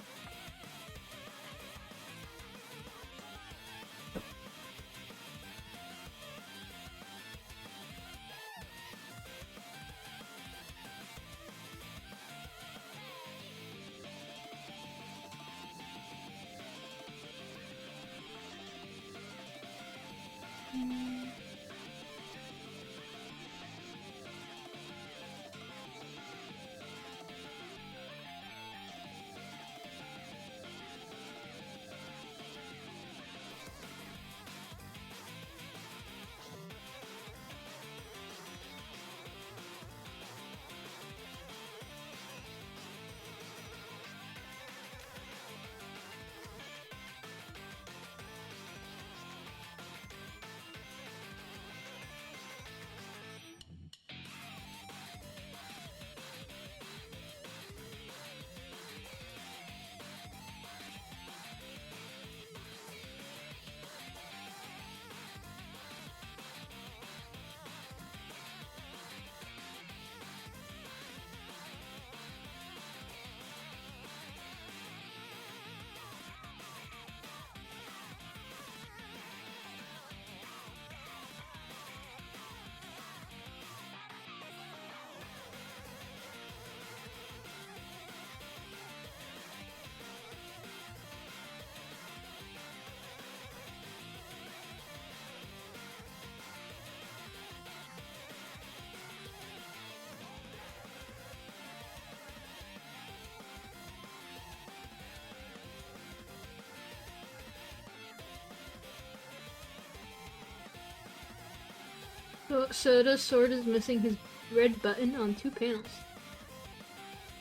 Soda's sword is missing his red button on 2 panels.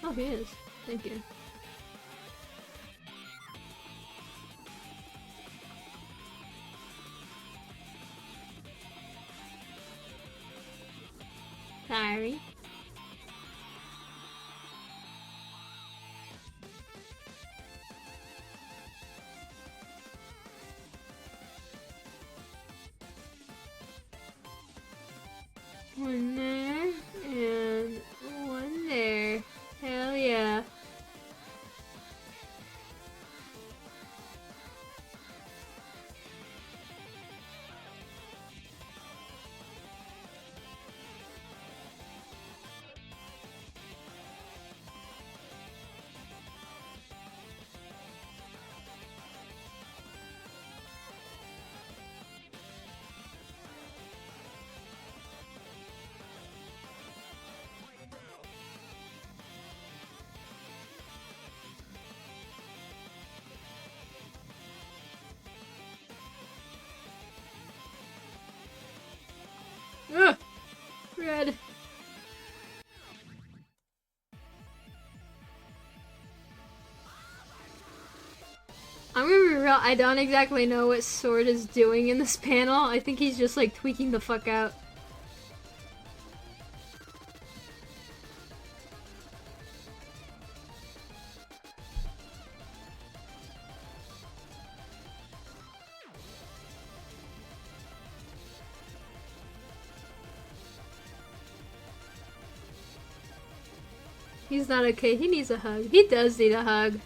Oh, he is. Thank you. Sorry. One there, and one there. Hell yeah. Ugh! Red. I'm gonna be real, I don't exactly know what Sword is doing in this panel. I think he's just like tweaking the fuck out. He's not okay, he needs a hug. He does need a hug.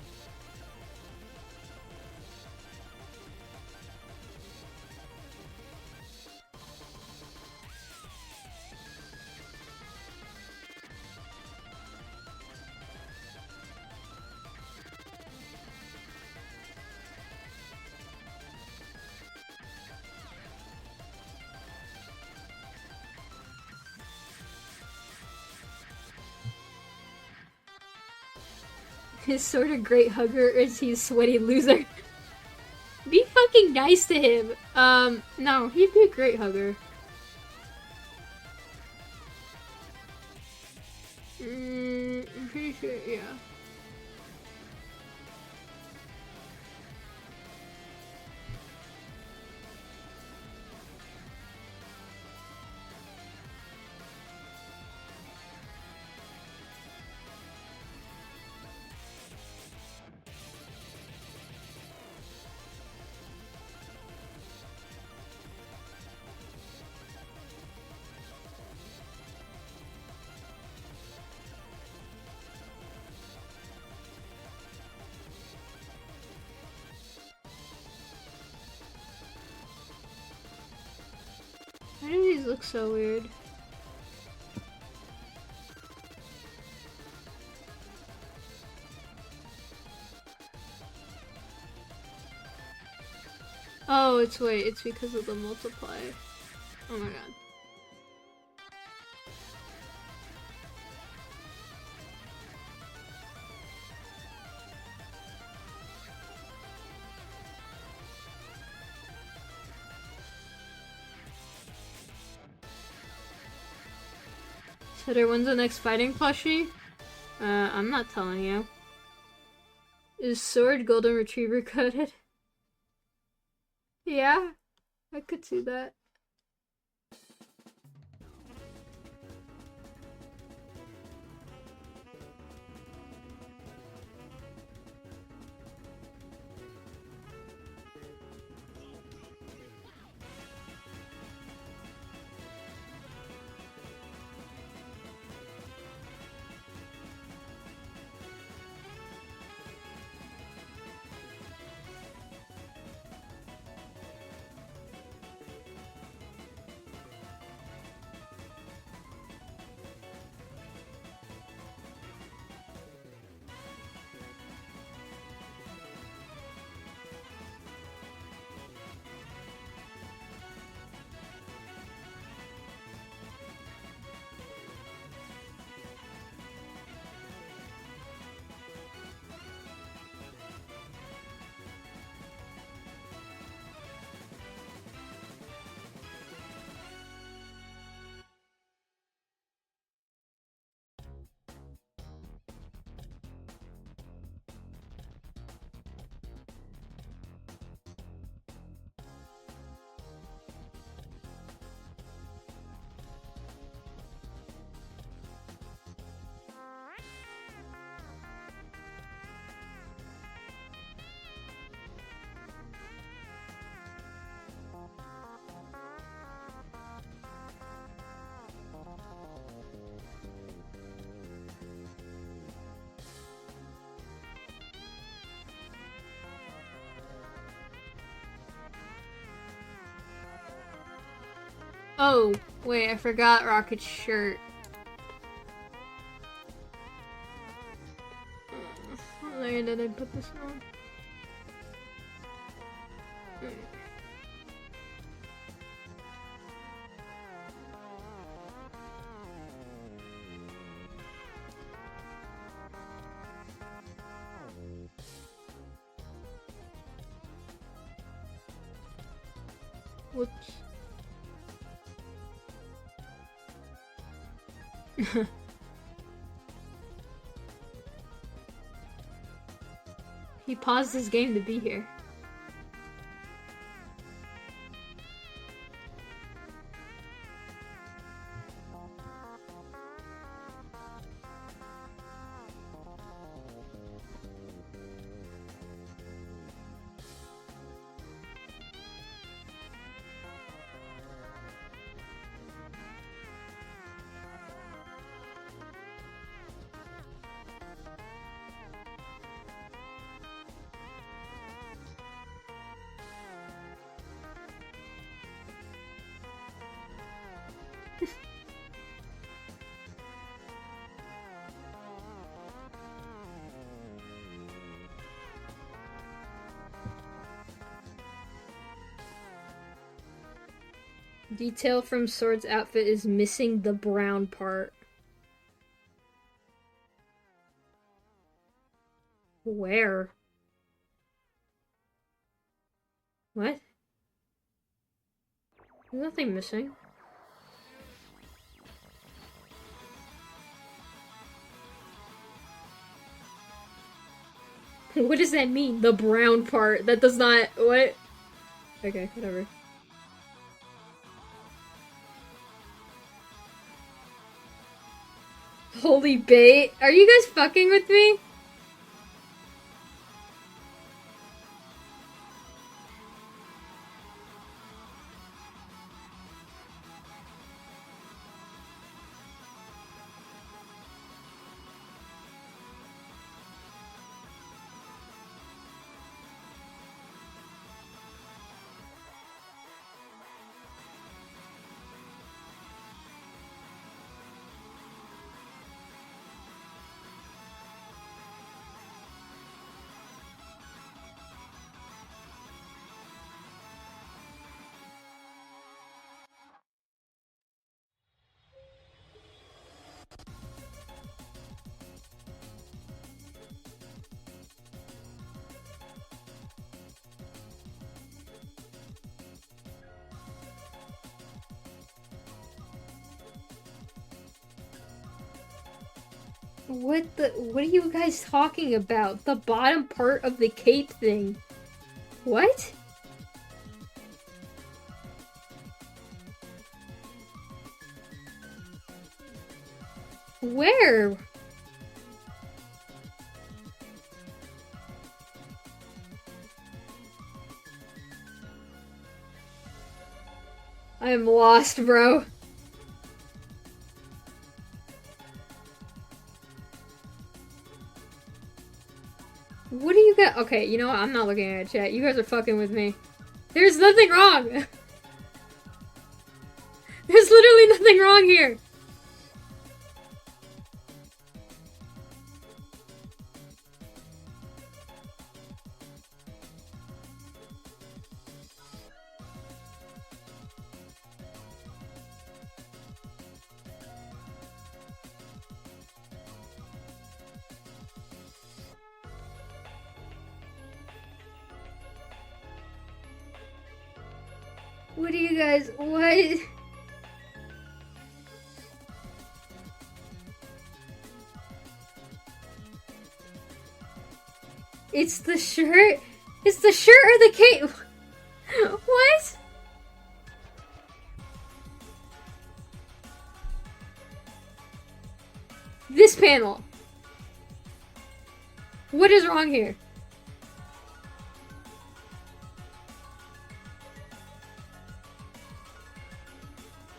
His sort of great hugger is he's sweaty loser. Be fucking nice to him. No, he'd be a great hugger. I'm pretty sure, yeah. Why do these look so weird? Oh, it's because of the multiplier. Oh my god. Sitter, when's the next fighting plushie? I'm not telling you. Is Sword Golden Retriever coded? Yeah, I could see that. Oh, wait, I forgot Rocket's shirt. Where did I put this on? Whoops. He paused his game to be here. Detail from Sword's outfit is missing the brown part. Where? What? There's nothing missing. What does that mean? The brown part. That does not... What? Okay, whatever. Holy bait. Are you guys fucking with me? What are you guys talking about? The bottom part of the cape thing. What? Where? I am lost, bro. What do you got? Okay, you know what? I'm not looking at chat. You guys are fucking with me. There's nothing wrong. There's literally nothing wrong here. What do you guys... What? It's the shirt? It's the shirt or the cape? What? This panel. What is wrong here?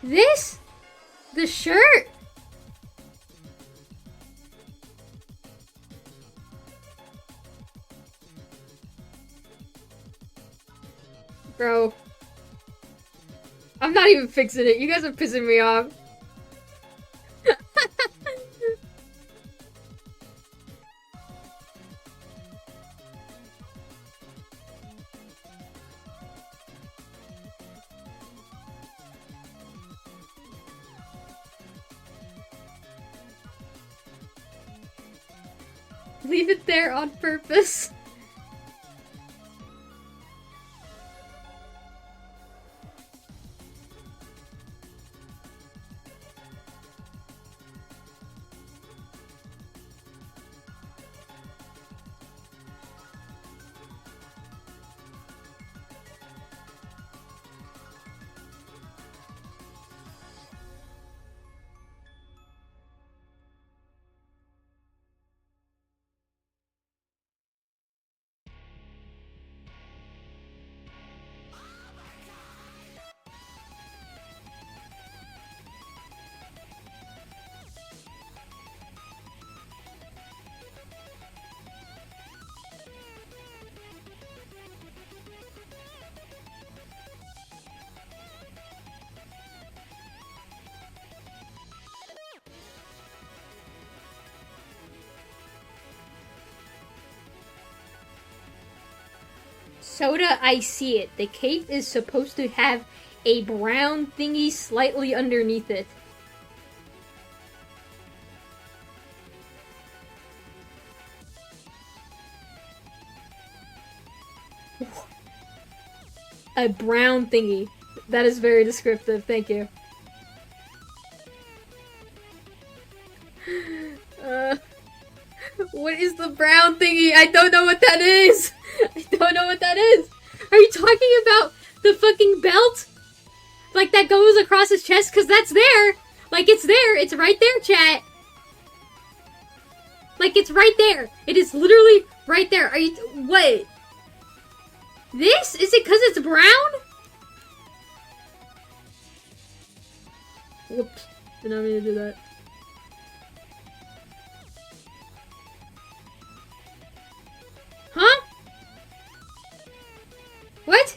This? The shirt? Bro. I'm not even fixing it. You guys are pissing me off. Leave it there on purpose. Soda, I see it. The cape is supposed to have a brown thingy slightly underneath it. A brown thingy. That is very descriptive, thank you. What is the brown thingy? I don't know what that is! I don't know what that is! Are you talking about the fucking belt? Like that goes across his chest? Cause that's there! Like it's there! It's right there, chat! Like it's right there! It is literally right there! Are you- what? This? Is it cause it's brown? Whoops. Did not mean to do that. Huh? What?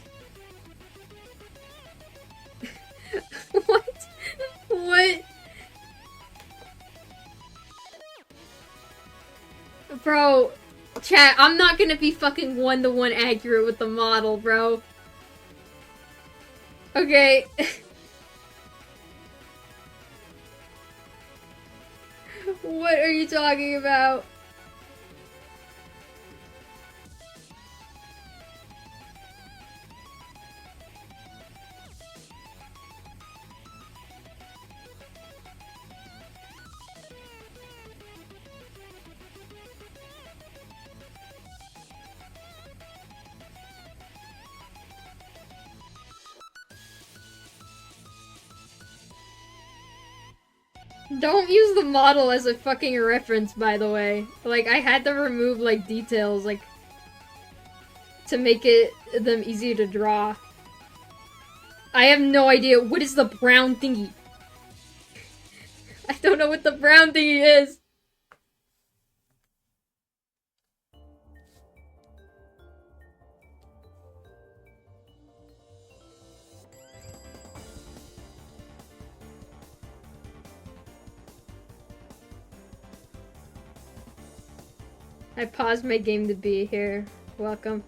What? What? Bro, chat, I'm not gonna be fucking one-to-one accurate with the model, bro. Okay. What are you talking about? Don't use the model as a fucking reference, by the way. Like, I had to remove, like, details, like, to make them easy to draw. I have no idea. What is the brown thingy? I don't know what the brown thingy is. I paused my game to be here. Welcome.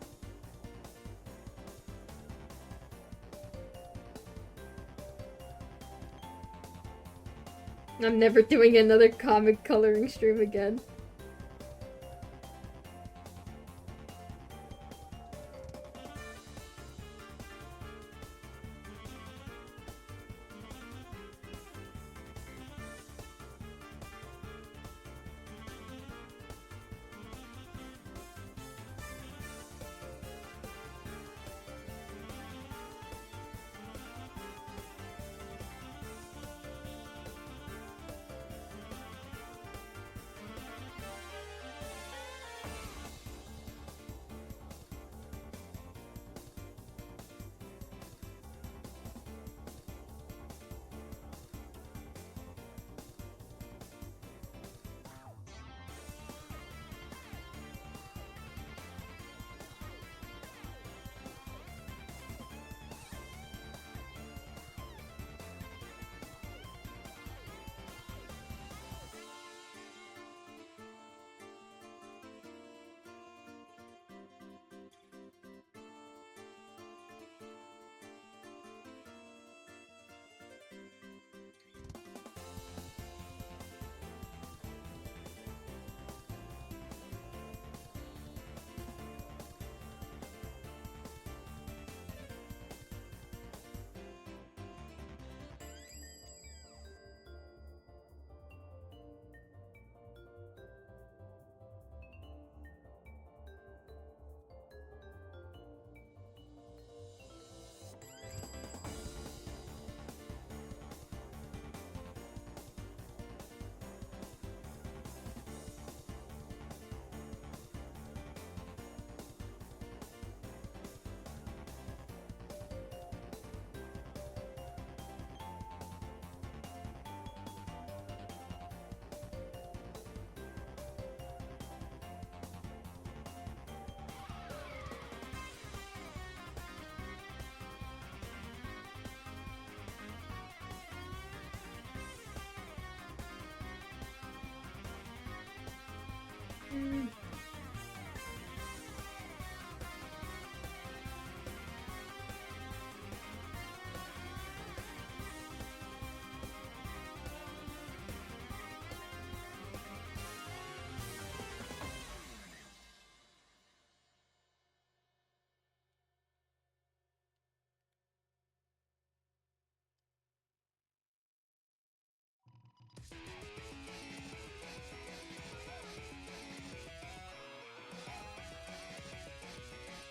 I'm never doing another comic coloring stream again.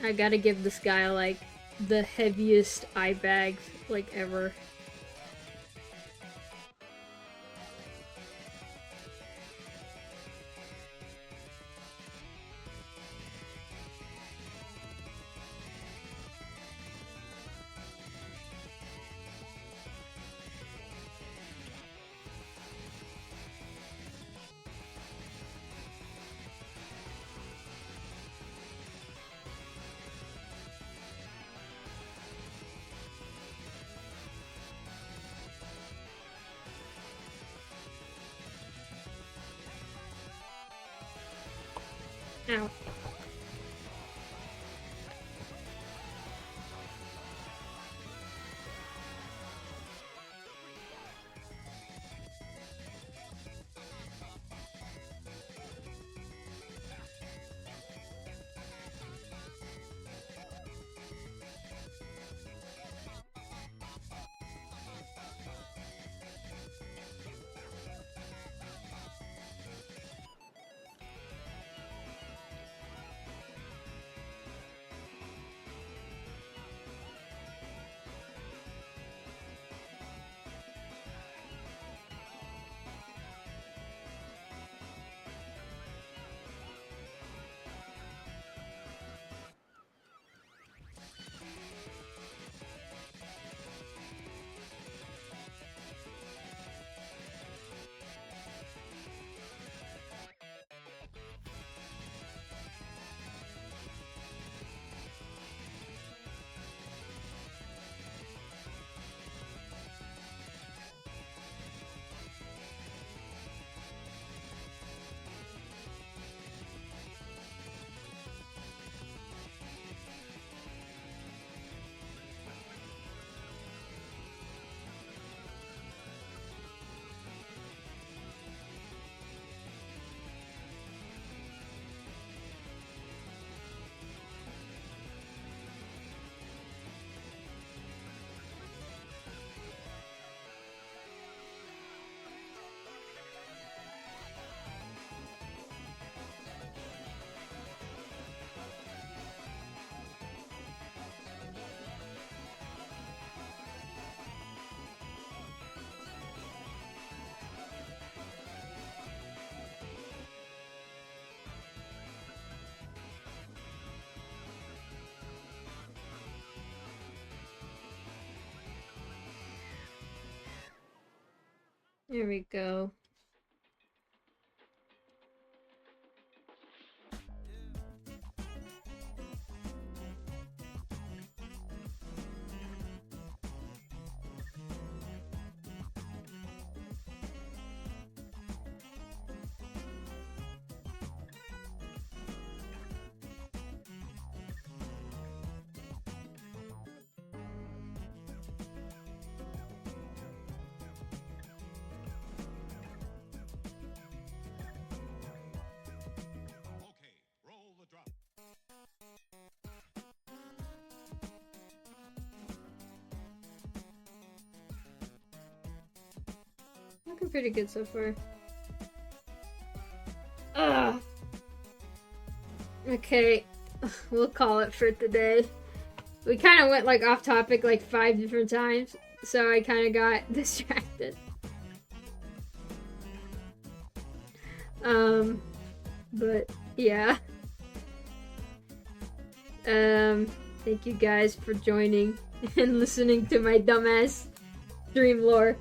I gotta give this guy, like, the heaviest eye bag, like, ever. Ow. There we go. Okay, roll the drop. Looking pretty good so far. Ugh. Okay, we'll call it for today. We kind of went like off topic like 5 different times, so I kind of got distracted. But yeah. Thank you guys for joining and listening to my dumbass dream lore.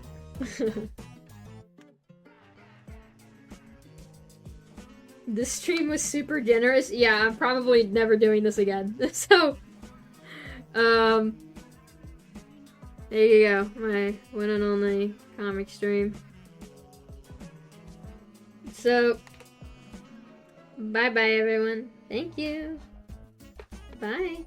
This stream was super generous. Yeah, I'm probably never doing this again. So, there you go. My one and only comic stream. So, bye bye everyone. Thank you. Bye.